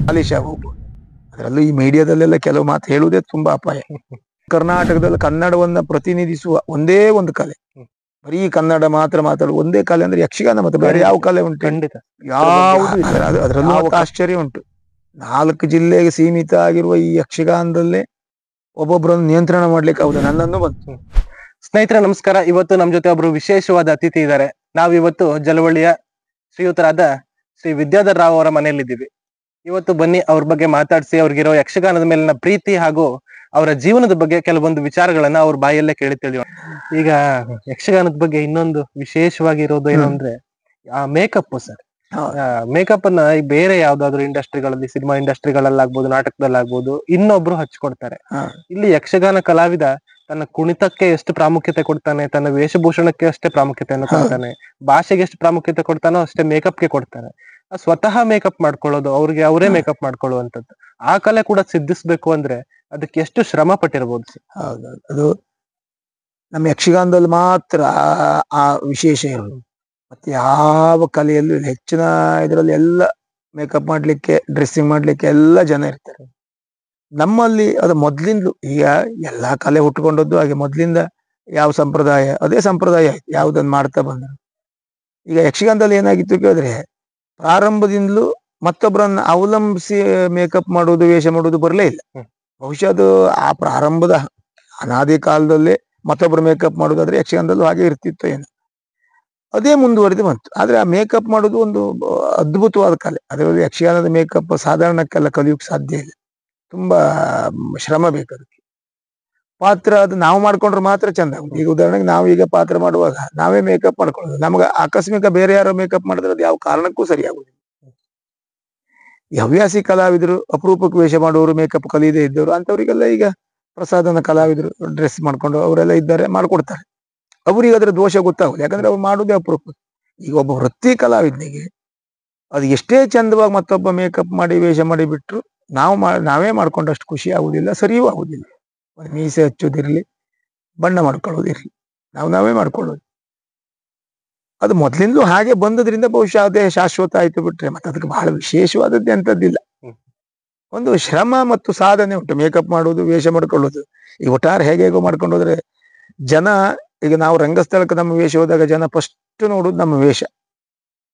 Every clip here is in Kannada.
ಬಾಲಿಶ ಹೋಗ್ಬೋದು. ಅದರಲ್ಲೂ ಈ ಮೀಡಿಯಾದಲ್ಲೆಲ್ಲ ಕೆಲವು ಮಾತು ಹೇಳುವುದೇ ತುಂಬಾ ಅಪಾಯ. ಕರ್ನಾಟಕದಲ್ಲಿ ಕನ್ನಡವನ್ನ ಪ್ರತಿನಿಧಿಸುವ ಒಂದೇ ಒಂದು ಕಲೆ, ಬರೀ ಕನ್ನಡ ಮಾತ್ರ ಮಾತಾಡುವ ಒಂದೇ ಕಲೆ ಅಂದ್ರೆ ಯಕ್ಷಗಾನ. ಮತ್ತೆ ಬೇರೆ ಯಾವ ಕಲೆ ಉಂಟು? ಖಂಡಿತ ಯಾವುದು ಇಲ್ಲ. ಅದರಲ್ಲೂ ಆಶ್ಚರ್ಯ ಉಂಟು. 4 ಜಿಲ್ಲೆಗೆ ಸೀಮಿತ ಆಗಿರುವ ಈ ಯಕ್ಷಗಾನದಲ್ಲೇ ಒಬ್ಬೊಬ್ಬರನ್ನು ನಿಯಂತ್ರಣ ಮಾಡ್ಲಿಕ್ಕೆ ಹೌದು ನನ್ನನ್ನು ಬಂತು. ಸ್ನೇಹಿತರೆ ನಮಸ್ಕಾರ. ಇವತ್ತು ನಮ್ ಜೊತೆ ಒಬ್ರು ವಿಶೇಷವಾದ ಅತಿಥಿ ಇದ್ದಾರೆ. ನಾವಿವತ್ತು ಜಲವಳ್ಳಿಯ ಶ್ರೀಯುತರಾದ ಶ್ರೀ ವಿದ್ಯಾಧರ್ ರಾವ್ ಅವರ ಮನೆಯಲ್ಲಿದ್ದೀವಿ. ಇವತ್ತು ಬನ್ನಿ ಅವ್ರ ಬಗ್ಗೆ ಮಾತಾಡಿಸಿ ಅವ್ರಿಗಿರೋ ಯಕ್ಷಗಾನದ ಮೇಲಿನ ಪ್ರೀತಿ ಹಾಗೂ ಅವರ ಜೀವನದ ಬಗ್ಗೆ ಕೆಲವೊಂದು ವಿಚಾರಗಳನ್ನ ಅವ್ರ ಬಾಯಲ್ಲೇ ಕೇಳಿ ತಿಳಿಯೋಣ. ಈಗ ಯಕ್ಷಗಾನದ ಬಗ್ಗೆ ಇನ್ನೊಂದು ವಿಶೇಷವಾಗಿರೋದು ಏನು ಅಂದ್ರೆ ಆ ಮೇಕಪ್ ಸರ್. ಮೇಕಪ್ ಅನ್ನ ಬೇರೆ ಯಾವ್ದಾದ್ರು ಇಂಡಸ್ಟ್ರಿಗಳಲ್ಲಿ, ಸಿನಿಮಾ ಇಂಡಸ್ಟ್ರಿಗಳಲ್ಲಾಗ್ಬೋದು, ನಾಟಕದಲ್ಲಾಗ್ಬೋದು ಇನ್ನೊಬ್ರು ಹಚ್ಕೊಡ್ತಾರೆ. ಇಲ್ಲಿ ಯಕ್ಷಗಾನ ಕಲಾವಿದ ತನ್ನ ಕುಣಿತಕ್ಕೆ ಎಷ್ಟು ಪ್ರಾಮುಖ್ಯತೆ ಕೊಡ್ತಾನೆ, ತನ್ನ ವೇಷಭೂಷಣಕ್ಕೆ ಅಷ್ಟೇ ಪ್ರಾಮುಖ್ಯತೆಯನ್ನು ಕೊಡ್ತಾನೆ, ಭಾಷೆಗೆ ಎಷ್ಟು ಪ್ರಾಮುಖ್ಯತೆ ಕೊಡ್ತಾನೋ ಅಷ್ಟೇ ಮೇಕಪ್ಗೆ ಕೊಡ್ತಾನೆ. ಸ್ವತಃ ಮೇಕಪ್ ಮಾಡ್ಕೊಳ್ಳೋದು, ಅವ್ರಿಗೆ ಅವರೇ ಮೇಕಪ್ ಮಾಡ್ಕೊಳ್ಳುವಂಥದ್ದು, ಆ ಕಲೆ ಕೂಡ ಸಿದ್ಧಿಸ್ಬೇಕು ಅಂದ್ರೆ ಅದಕ್ಕೆ ಎಷ್ಟು ಶ್ರಮ ಪಟ್ಟಿರ್ಬೋದು ಸರ್? ಹೌದೌದು, ಅದು ನಮ್ಮ ಯಕ್ಷಗಾನದಲ್ಲಿ ಮಾತ್ರ ಆ ವಿಶೇಷ ಇರೋದು. ಮತ್ತೆ ಯಾವ ಕಲೆಯಲ್ಲೂ ಹೆಚ್ಚಿನ ಇದರಲ್ಲಿ ಎಲ್ಲ ಮೇಕಪ್ ಮಾಡ್ಲಿಕ್ಕೆ, ಡ್ರೆಸ್ಸಿಂಗ್ ಮಾಡ್ಲಿಕ್ಕೆ ಎಲ್ಲ ಜನ ಇರ್ತಾರೆ. ನಮ್ಮಲ್ಲಿ ಅದು ಮೊದ್ಲಿಂದಲೂ, ಈಗ ಎಲ್ಲಾ ಕಲೆ ಹುಟ್ಟುಕೊಂಡದ್ದು ಹಾಗೆ ಮೊದ್ಲಿಂದ ಯಾವ ಸಂಪ್ರದಾಯ ಅದೇ ಸಂಪ್ರದಾಯ ಆಯ್ತು, ಯಾವುದನ್ನು ಮಾಡ್ತಾ ಬಂದರು. ಈಗ ಯಕ್ಷಗಾನದಲ್ಲಿ ಏನಾಗಿತ್ತು ಕೇಳಿದ್ರೆ, ಪ್ರಾರಂಭದಿಂದಲೂ ಮತ್ತೊಬ್ಬರನ್ನ ಅವಲಂಬಿಸಿ ಮೇಕಪ್ ಮಾಡುವುದು, ವೇಷ ಮಾಡುವುದು ಬರಲೇ ಇಲ್ಲ. ಬಹುಶಃ ಅದು ಆ ಪ್ರಾರಂಭದ ಅನಾದಿ ಕಾಲದಲ್ಲೇ ಮತ್ತೊಬ್ಬರು ಮೇಕಪ್ ಮಾಡುವುದಾದ್ರೆ ಯಕ್ಷಗಾನದಲ್ಲೂ ಹಾಗೆ ಇರ್ತಿತ್ತು ಏನು, ಅದೇ ಮುಂದುವರೆದು ಬಂತು. ಆದ್ರೆ ಆ ಮೇಕಪ್ ಮಾಡೋದು ಒಂದು ಅದ್ಭುತವಾದ ಕಲೆ. ಅದರಲ್ಲಿ ಯಕ್ಷಗಾನದ ಮೇಕಪ್ ಸಾಧಾರಣಕ್ಕೆಲ್ಲ ಕಲಿಯೋಕೆ ಸಾಧ್ಯ ಇಲ್ಲ, ತುಂಬಾ ಶ್ರಮ ಬೇಕು ಅದಕ್ಕೆ. ಪಾತ್ರ ಅದು ನಾವು ಮಾಡ್ಕೊಂಡ್ರೆ ಮಾತ್ರ ಚಂದ. ಈಗ ಉದಾಹರಣೆಗೆ ನಾವು ಈಗ ಪಾತ್ರ ಮಾಡುವಾಗ ನಾವೇ ಮೇಕಪ್ ಮಾಡ್ಕೊಳ್ಳೋದು, ನಮ್ಗೆ ಆಕಸ್ಮಿಕ ಬೇರೆ ಯಾರೋ ಮೇಕಪ್ ಮಾಡಿದ್ರೆ ಅದು ಯಾವ ಕಾರಣಕ್ಕೂ ಸರಿಯಾಗುದಿಲ್ಲ. ಈ ಹವ್ಯಾಸಿ ಕಲಾವಿದರು, ಅಪರೂಪಕ್ಕೆ ವೇಷ ಮಾಡುವವರು, ಮೇಕಪ್ ಕಲಿಯದೇ ಇದ್ದವರು, ಅಂತವರಿಗೆಲ್ಲ ಈಗ ಪ್ರಸಾದನ ಕಲಾವಿದರು ಡ್ರೆಸ್ ಮಾಡ್ಕೊಂಡು ಅವರೆಲ್ಲ ಇದ್ದಾರೆ, ಮಾಡ್ಕೊಡ್ತಾರೆ. ಅವ್ರಿಗೆ ಅದ್ರ ದೋಷ ಗೊತ್ತಾಗುದು, ಯಾಕಂದ್ರೆ ಅವ್ರು ಮಾಡುದೇ ಅಪರೂಪ. ಈಗ ಒಬ್ಬ ವೃತ್ತಿ ಕಲಾವಿದನಿಗೆ ಅದು ಎಷ್ಟೇ ಚಂದವಾಗಿ ಮತ್ತೊಬ್ಬ ಮೇಕಪ್ ಮಾಡಿ ವೇಷ ಮಾಡಿ ಬಿಟ್ರು ನಾವೇ ಮಾಡ್ಕೊಂಡಷ್ಟು ಖುಷಿ ಆಗುದಿಲ್ಲ, ಸರಿಯೂ ಆಗುದಿಲ್ಲ. ಮೀಸೆ ಹಚ್ಚೋದಿರ್ಲಿ, ಬಣ್ಣ ಮಾಡ್ಕೊಳ್ಳೋದಿರ್ಲಿ, ನಾವೇ ಮಾಡ್ಕೊಳ್ಳೋದು. ಅದು ಮೊದ್ಲಿಂದಲೂ ಹಾಗೆ ಬಂದದ್ರಿಂದ ಬಹುಶಃ ಅದೇ ಶಾಶ್ವತ ಆಯ್ತು ಬಿಟ್ರೆ ಮತ್ತೆ ಅದಕ್ಕೆ ಬಹಳ ವಿಶೇಷವಾದದ್ದು ಎಂತದ್ದಿಲ್ಲ. ಒಂದು ಶ್ರಮ ಮತ್ತು ಸಾಧನೆ ಉಂಟು ಮೇಕಪ್ ಮಾಡುವುದು, ವೇಷ ಮಾಡ್ಕೊಳ್ಳೋದು. ಈ ಒಟ್ಟಾರೆ ಹೇಗೋ ಮಾಡ್ಕೊಂಡು ಹೋದ್ರೆ ಜನ, ಈಗ ನಾವು ರಂಗಸ್ಥಳಕ್ಕೆ ನಮ್ಮ ವೇಷ ಹೋದಾಗ ಜನ ಫಸ್ಟ್ ನೋಡುದು ನಮ್ಮ ವೇಷ,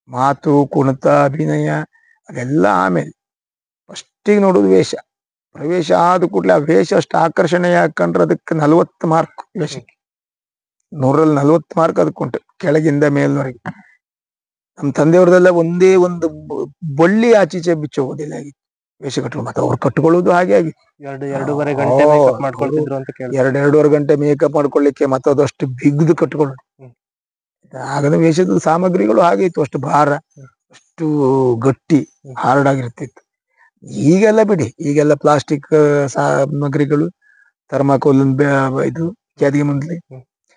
ಮಾತು, ಕುಣಿತ, ಅಭಿನಯ ಅದೆಲ್ಲ ಆಮೇಲೆ. ಫಸ್ಟಿಗೆ ನೋಡುದು ವೇಷ. ಪ್ರವೇಶ ಆದ ಕೂಡಲೇ ಆ ವೇಷ ಅಷ್ಟು ಆಕರ್ಷಣೆ ಯಾಕಂದ್ರೆ ಅದಕ್ಕೆ 40 ಮಾರ್ಕ್ ವೇಷಕ್ಕೆ, 100ರಲ್ಲಿ 40 ಮಾರ್ಕ್ ಅದಕ್ಕುಂಟು, ಕೆಳಗಿಂದ ಮೇಲ್ವರೆಗೆ. ನಮ್ಮ ತಂದೆಯವ್ರದೆಲ್ಲ ಒಂದೇ ಒಂದು ಬಳ್ಳಿ ಆಚೀಚೆ ಬಿಚ್ಚಿ ಹೋಗೋದಿಲ್ಲ ಆಗಿತ್ತು ವೇಷ ಕಟ್ಟಲು. ಮತ್ತೆ ಅವ್ರು ಕಟ್ಕೊಳ್ಳೋದು ಹಾಗೆ ಆಗಿ 2-2.5 ಗಂಟೆ ಮೇಕಪ್ ಮಾಡ್ಕೊಳ್ತಿದ್ರು ಅಂತ ಕೇಳಿ. 2-2.5 ಗಂಟೆ ಮೇಕಪ್ ಮಾಡ್ಕೊಳ್ಳಿಕ್ಕೆ, ಮತ್ತೆ ಅದಷ್ಟು ಬಿಗ್ದು ಕಟ್ಕೊಳ್ಳೋದು. ಆಗದ ವೇಷದ ಸಾಮಗ್ರಿಗಳು ಹಾಗೆ ಇತ್ತು, ಅಷ್ಟು ಭಾರ, ಅಷ್ಟು ಗಟ್ಟಿ, ಹಾರ್ಡ್ ಆಗಿರ್ತಿತ್ತು. ಈಗೆಲ್ಲ ಬಿಡಿ, ಈಗೆಲ್ಲ ಪ್ಲಾಸ್ಟಿಕ್ ಸಾಮಗ್ರಿಗಳು, ಥರ್ಮಾಕೋಲ್, ಇದು ಕ್ಯಾದಿಗೆ ಮುಂದ್ಲಿ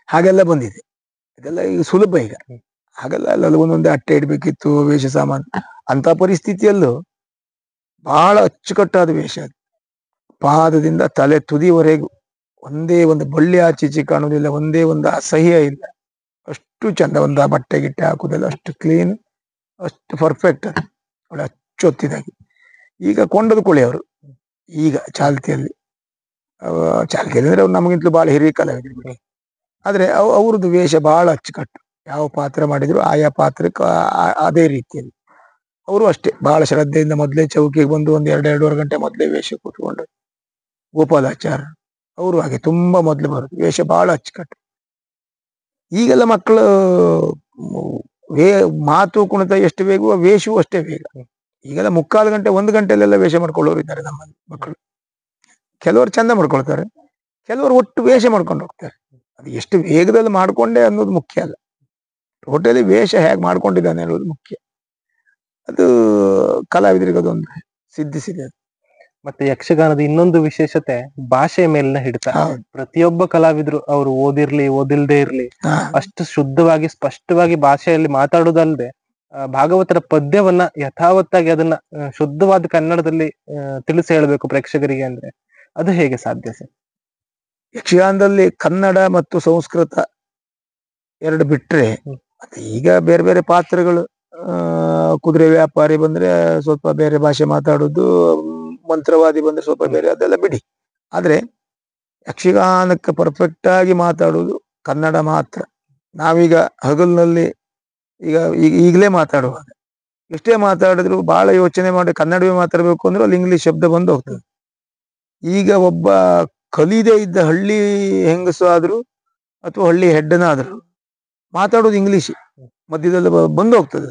ಹಾಗೆಲ್ಲ ಬಂದಿದೆ. ಇದೆಲ್ಲ ಈಗ ಸುಲಭ. ಈಗ ಹಾಗೆಲ್ಲ ಅಲ್ಲ, ಒಂದೊಂದೇ ಅಟ್ಟೆ ಇಡ್ಬೇಕಿತ್ತು ವೇಷ ಸಾಮಾನು. ಅಂತ ಪರಿಸ್ಥಿತಿಯಲ್ಲೂ ಬಹಳ ಅಚ್ಚುಕಟ್ಟಾದ ವೇಷ ಅದು. ಪಾದದಿಂದ ತಲೆ ತುದಿವರೆಗೂ ಒಂದೇ ಒಂದು ಬಳ್ಳಿ ಆಚೀಚೆ ಕಾಣುವುದಿಲ್ಲ, ಒಂದೇ ಒಂದು ಅಸಹ್ಯ ಇಲ್ಲ, ಅಷ್ಟು ಚಂದ. ಒಂದು ಆ ಬಟ್ಟೆ ಗಿಟ್ಟೆ ಹಾಕುದೆಲ್ಲ ಅಷ್ಟು ಕ್ಲೀನ್, ಅಷ್ಟು ಪರ್ಫೆಕ್ಟ್, ಅದು ಒಳ್ಳೆ ಅಚ್ಚೊತ್ತಿದಾಗಿ. ಈಗ ಕೊಂಡದ ಕುಳಿಯವರು ಈಗ ಚಾಲ್ತಿಯಲ್ಲಿ ಅಂದ್ರೆ ಅವ್ರು ನಮಗಿಂತಲೂ ಬಹಳ ಹಿರಿಯ ಕಲಾವಿದರು ಬಿಡಿ. ಆದ್ರೆ ಅವ್ರದ್ದು ವೇಷ ಬಹಳ ಅಚ್ಚುಕಟ್ಟು. ಯಾವ ಪಾತ್ರ ಮಾಡಿದ್ರು ಆಯಾ ಪಾತ್ರಕ್ಕೆ ಅದೇ ರೀತಿಯಲ್ಲಿ ಅವರು ಅಷ್ಟೇ ಬಹಳ ಶ್ರದ್ಧೆಯಿಂದ ಮೊದಲೇ ಚೌಕಿಗೆ ಬಂದು 1-2.5 ಗಂಟೆ ಮೊದಲೇ ವೇಷ ಕೂತ್ಕೊಂಡು. ಗೋಪಾಲಾಚಾರ್ಯ ಅವರು ಹಾಗೆ ತುಂಬಾ ಮೊದಲು ಬರೋದು, ವೇಷ ಬಹಳ ಅಚ್ಚುಕಟ್ಟು. ಈಗೆಲ್ಲ ಮಕ್ಕಳು ಮಾತು ಕುಣಿತ ಎಷ್ಟು ವೇಗವೋ ವೇಷವೂ ಅಷ್ಟೇ ವೇಗ. ಈಗೆಲ್ಲ 3/4 ಗಂಟೆ 1 ಗಂಟೆಲೆಲ್ಲ ವೇಷ ಮಾಡ್ಕೊಳ್ಳೋರು ಇದ್ದಾರೆ ನಮ್ಮಲ್ಲಿ ಮಕ್ಕಳು. ಕೆಲವರು ಚಂದ ಮಾಡ್ಕೊಳ್ತಾರೆ, ಕೆಲವರು ಒಟ್ಟು ವೇಷ ಮಾಡ್ಕೊಂಡು ಹೋಗ್ತಾರೆ. ಅದು ಎಷ್ಟು ವೇಗದಲ್ಲಿ ಮಾಡ್ಕೊಂಡೆ ಅನ್ನೋದು ಮುಖ್ಯ ಅಲ್ಲ, ಟೋಟಲಿ ವೇಷ ಹೇಗೆ ಮಾಡ್ಕೊಂಡಿದ್ದಾನೆ ಅನ್ನೋದು ಮುಖ್ಯ. ಅದು ಕಲಾವಿದರಿಗೆ ಅದೊಂದು ಸಿದ್ಧಿಸಿದೆ. ಮತ್ತೆ ಯಕ್ಷಗಾನದ ಇನ್ನೊಂದು ವಿಶೇಷತೆ ಭಾಷೆಯ ಮೇಲಿನ ಹಿಡಿತ. ಪ್ರತಿಯೊಬ್ಬ ಕಲಾವಿದ್ರು ಅವರು ಓದಿರ್ಲಿ ಓದಿಲ್ದೇ ಇರ್ಲಿ ಅಷ್ಟು ಶುದ್ಧವಾಗಿ ಸ್ಪಷ್ಟವಾಗಿ ಭಾಷೆಯಲ್ಲಿ ಮಾತಾಡುದಲ್ಲದೆ ಭಾಗವತರ ಪದ್ಯವನ್ನ ಯಥಾವತ್ತಾಗಿ ಅದನ್ನ ಶುದ್ಧವಾದ ಕನ್ನಡದಲ್ಲಿ ತಿಳಿಸಿ ಹೇಳಬೇಕು ಪ್ರೇಕ್ಷಕರಿಗೆ ಅಂದ್ರೆ ಅದು ಹೇಗೆ ಸಾಧ್ಯ ಸರ್? ಯಕ್ಷಗಾನದಲ್ಲಿ ಕನ್ನಡ ಮತ್ತು ಸಂಸ್ಕೃತ ಎರಡು ಬಿಟ್ರೆ ಮತ್ತೆ ಈಗ ಬೇರೆ ಬೇರೆ ಪಾತ್ರಗಳು ಕುದುರೆ ವ್ಯಾಪಾರಿ ಬಂದ್ರೆ ಸ್ವಲ್ಪ ಬೇರೆ ಭಾಷೆ ಮಾತಾಡೋದು, ಮಂತ್ರವಾದಿ ಬಂದ್ರೆ ಸ್ವಲ್ಪ ಬೇರೆ, ಅದೆಲ್ಲ ಬಿಡಿ. ಆದ್ರೆ ಯಕ್ಷಗಾನಕ್ಕೆ ಪರ್ಫೆಕ್ಟ್ ಆಗಿ ಮಾತಾಡುವುದು ಕನ್ನಡ ಮಾತ್ರ. ನಾವೀಗ ಹಗಲಿನಲ್ಲಿ ಈಗಲೇ ಮಾತಾಡುವಾಗ ಎಷ್ಟೇ ಮಾತಾಡಿದ್ರು ಬಹಳ ಯೋಚನೆ ಮಾಡಿ ಕನ್ನಡವೇ ಮಾತಾಡ್ಬೇಕು ಅಂದ್ರೆ ಅಲ್ಲಿ ಇಂಗ್ಲಿಷ್ ಶಬ್ದ ಬಂದು ಹೋಗ್ತದೆ. ಈಗ ಒಬ್ಬ ಕಲಿದೇ ಇದ್ದ ಹಳ್ಳಿ ಹೆಂಗಸು ಆದ್ರು ಅಥವಾ ಹಳ್ಳಿ ಹೆಡ್ಡನಾದ್ರು ಮಾತಾಡೋದು ಇಂಗ್ಲಿಷ್ ಮಧ್ಯದಲ್ಲಿ ಬಂದು ಹೋಗ್ತದೆ.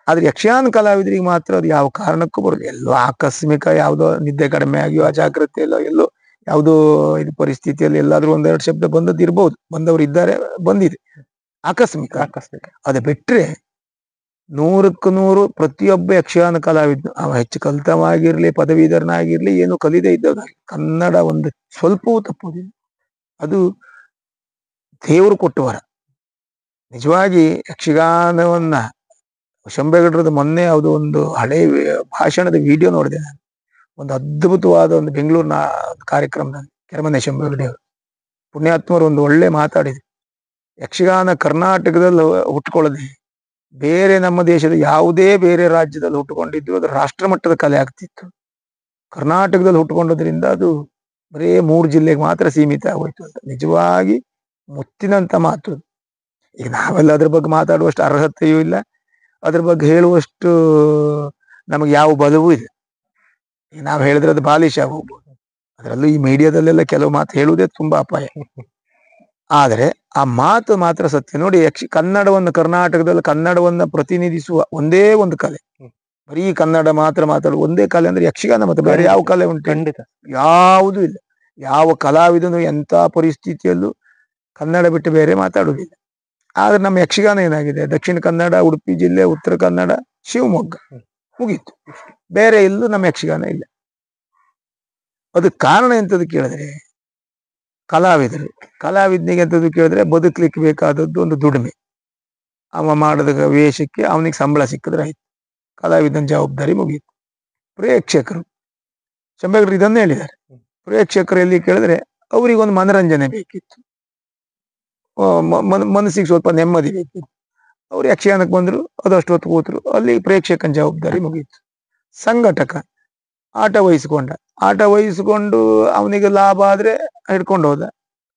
ಆದ್ರೆ ಯಕ್ಷಗಾನ ಕಲಾವಿದರಿಗೆ ಮಾತ್ರ ಅದು ಯಾವ ಕಾರಣಕ್ಕೂ ಬರೋದು. ಎಲ್ಲೋ ಆಕಸ್ಮಿಕ ಯಾವುದೋ ನಿದ್ದೆ ಕಡಿಮೆ ಆಗಿಯೋ ಅಜಾಗ್ರತೆಯಲ್ಲೋ ಎಲ್ಲೋ ಯಾವುದೋ ಇದು ಪರಿಸ್ಥಿತಿಯಲ್ಲಿ ಎಲ್ಲಾದ್ರೂ ಒಂದೆರಡು ಶಬ್ದ ಬಂದದ್ದು ಇರ್ಬೋದು, ಬಂದವರು ಇದ್ದಾರೆ, ಬಂದಿದೆ, ಆಕಸ್ಮಿಕ. ಅದು ಬಿಟ್ರೆ 100ಕ್ಕೆ 100 ಪ್ರತಿಯೊಬ್ಬ ಯಕ್ಷಗಾನ ಕಲಾವಿದ ಅವ ಹೆಚ್ಚು ಕಲಿತವಾಗಿರ್ಲಿ ಪದವೀಧರನಾಗಿರ್ಲಿ ಏನು ಕಲಿದೇ ಇದ್ದವನಾಗಿ ಕನ್ನಡ ಒಂದು ಸ್ವಲ್ಪವೂ ತಪ್ಪುವುದಿಲ್ಲ. ಅದು ದೇವರು ಕೊಟ್ಟ ವರ. ನಿಜವಾಗಿ ಯಕ್ಷಗಾನವನ್ನ ಶಂಬೇಗೌಡರದ್ದು ಮೊನ್ನೆ ಅದು ಒಂದು ಹಳೆ ಭಾಷಣದ ವಿಡಿಯೋ ನೋಡಿದೆ ನಾನು. ಒಂದು ಅದ್ಭುತವಾದ ಒಂದು ಬೆಂಗಳೂರಿನ ಕಾರ್ಯಕ್ರಮದಲ್ಲಿ ಕೆರಮನೆ ಶಂಬೇಗೌಡರು ಪುಣ್ಯಾತ್ಮರು ಒಂದು ಒಳ್ಳೆ ಮಾತಾಡಿದ್ರು. ಯಕ್ಷಗಾನ ಕರ್ನಾಟಕದಲ್ಲಿ ಹುಟ್ಕೊಳ್ಳದೆ ಬೇರೆ ನಮ್ಮ ದೇಶದ ಯಾವುದೇ ಬೇರೆ ರಾಜ್ಯದಲ್ಲಿ ಹುಟ್ಟುಕೊಂಡಿದ್ರು ಅದು ರಾಷ್ಟ್ರ ಮಟ್ಟದ ಕಲೆ ಆಗ್ತಿತ್ತು. ಕರ್ನಾಟಕದಲ್ಲಿ ಹುಟ್ಟುಕೊಂಡದ್ರಿಂದ ಅದು ಬರೇ 3 ಜಿಲ್ಲೆಗೆ ಮಾತ್ರ ಸೀಮಿತ ಆಗೋಯ್ತು ಅಂತ. ನಿಜವಾಗಿ ಮುತ್ತಿನಂತ ಮಾತು. ಈಗ ನಾವೆಲ್ಲ ಅದ್ರ ಬಗ್ಗೆ ಮಾತಾಡುವಷ್ಟು ಅರ್ಹತೆಯೂ ಇಲ್ಲ, ಅದ್ರ ಬಗ್ಗೆ ಹೇಳುವಷ್ಟು ನಮಗೆ ಯಾವ ಬಲವೂ ಇಲ್ಲ. ಈಗ ನಾವು ಹೇಳಿದ್ರೆ ಅದು ಬಾಲಿಶ ಹೋಗ್ಬೋದು. ಅದರಲ್ಲೂ ಈ ಮೀಡಿಯಾದಲ್ಲೆಲ್ಲ ಕೆಲವು ಮಾತು ಹೇಳುವುದೇ ತುಂಬಾ ಅಪಾಯ. ಆದರೆ ಆ ಮಾತು ಮಾತ್ರ ಸತ್ಯ. ನೋಡಿ, ಕನ್ನಡವನ್ನು ಕರ್ನಾಟಕದಲ್ಲಿ ಕನ್ನಡವನ್ನ ಪ್ರತಿನಿಧಿಸುವ ಒಂದೇ ಒಂದು ಕಲೆ, ಬರೀ ಕನ್ನಡ ಮಾತ್ರ ಮಾತಾಡುವ ಒಂದೇ ಕಲೆ ಅಂದ್ರೆ ಯಕ್ಷಗಾನ. ಮತ್ತೆ ಬೇರೆ ಯಾವ ಕಲೆ ಉಂಟು? ಖಂಡಿತ ಯಾವುದೂ ಇಲ್ಲ. ಯಾವ ಕಲಾವಿದನು ಎಂತ ಪರಿಸ್ಥಿತಿಯಲ್ಲೂ ಕನ್ನಡ ಬಿಟ್ಟು ಬೇರೆ ಮಾತಾಡುವುದಿಲ್ಲ. ಆದ್ರೆ ನಮ್ಮ ಯಕ್ಷಗಾನ ಏನಾಗಿದೆ, ದಕ್ಷಿಣ ಕನ್ನಡ, ಉಡುಪಿ ಜಿಲ್ಲೆ, ಉತ್ತರ ಕನ್ನಡ, ಶಿವಮೊಗ್ಗ, ಮುಗೀತು. ಬೇರೆ ಎಲ್ಲೂ ನಮ್ಮ ಯಕ್ಷಗಾನ ಇಲ್ಲ. ಅದಕ್ಕೆ ಕಾರಣ ಎಂತದ್ದು ಕೇಳಿದ್ರೆ ಕಲಾವಿದನಿಗೆ ಎಂತದ್ದು ಕೇಳಿದ್ರೆ ಬದುಕಲಿಕ್ಕೆ ಬೇಕಾದದ್ದು ಒಂದು ದುಡಿಮೆ. ಅವ ಮಾಡದ ವೇಷಕ್ಕೆ ಅವನಿಗೆ ಸಂಬಳ ಸಿಕ್ಕಿದ್ರೆ ಆಯ್ತು, ಕಲಾವಿದನ ಜವಾಬ್ದಾರಿ ಮುಗೀತು. ಪ್ರೇಕ್ಷಕರು ಶಂಬೇಗೌಡರು ಇದನ್ನೇ ಹೇಳಿದ್ದಾರೆ. ಪ್ರೇಕ್ಷಕರು ಎಲ್ಲಿ ಕೇಳಿದ್ರೆ ಅವರಿಗೊಂದು ಮನರಂಜನೆ ಬೇಕಿತ್ತು, ಮನಸ್ಸಿಗೆ ಸ್ವಲ್ಪ ನೆಮ್ಮದಿ ಬೇಕಿತ್ತು. ಅವ್ರು ಯಕ್ಷಗಾನಕ್ಕೆ ಬಂದ್ರು, ಅದಷ್ಟು ಹೊತ್ತು ಕೂತರು, ಅಲ್ಲಿ ಪ್ರೇಕ್ಷಕನ ಜವಾಬ್ದಾರಿ ಮುಗೀತು. ಸಂಘಟಕ ಆಟ ವಹಿಸಿಕೊಂಡು ಅವನಿಗೆ ಲಾಭ ಆದ್ರೆ ಹಿಡ್ಕೊಂಡು ಹೋದ,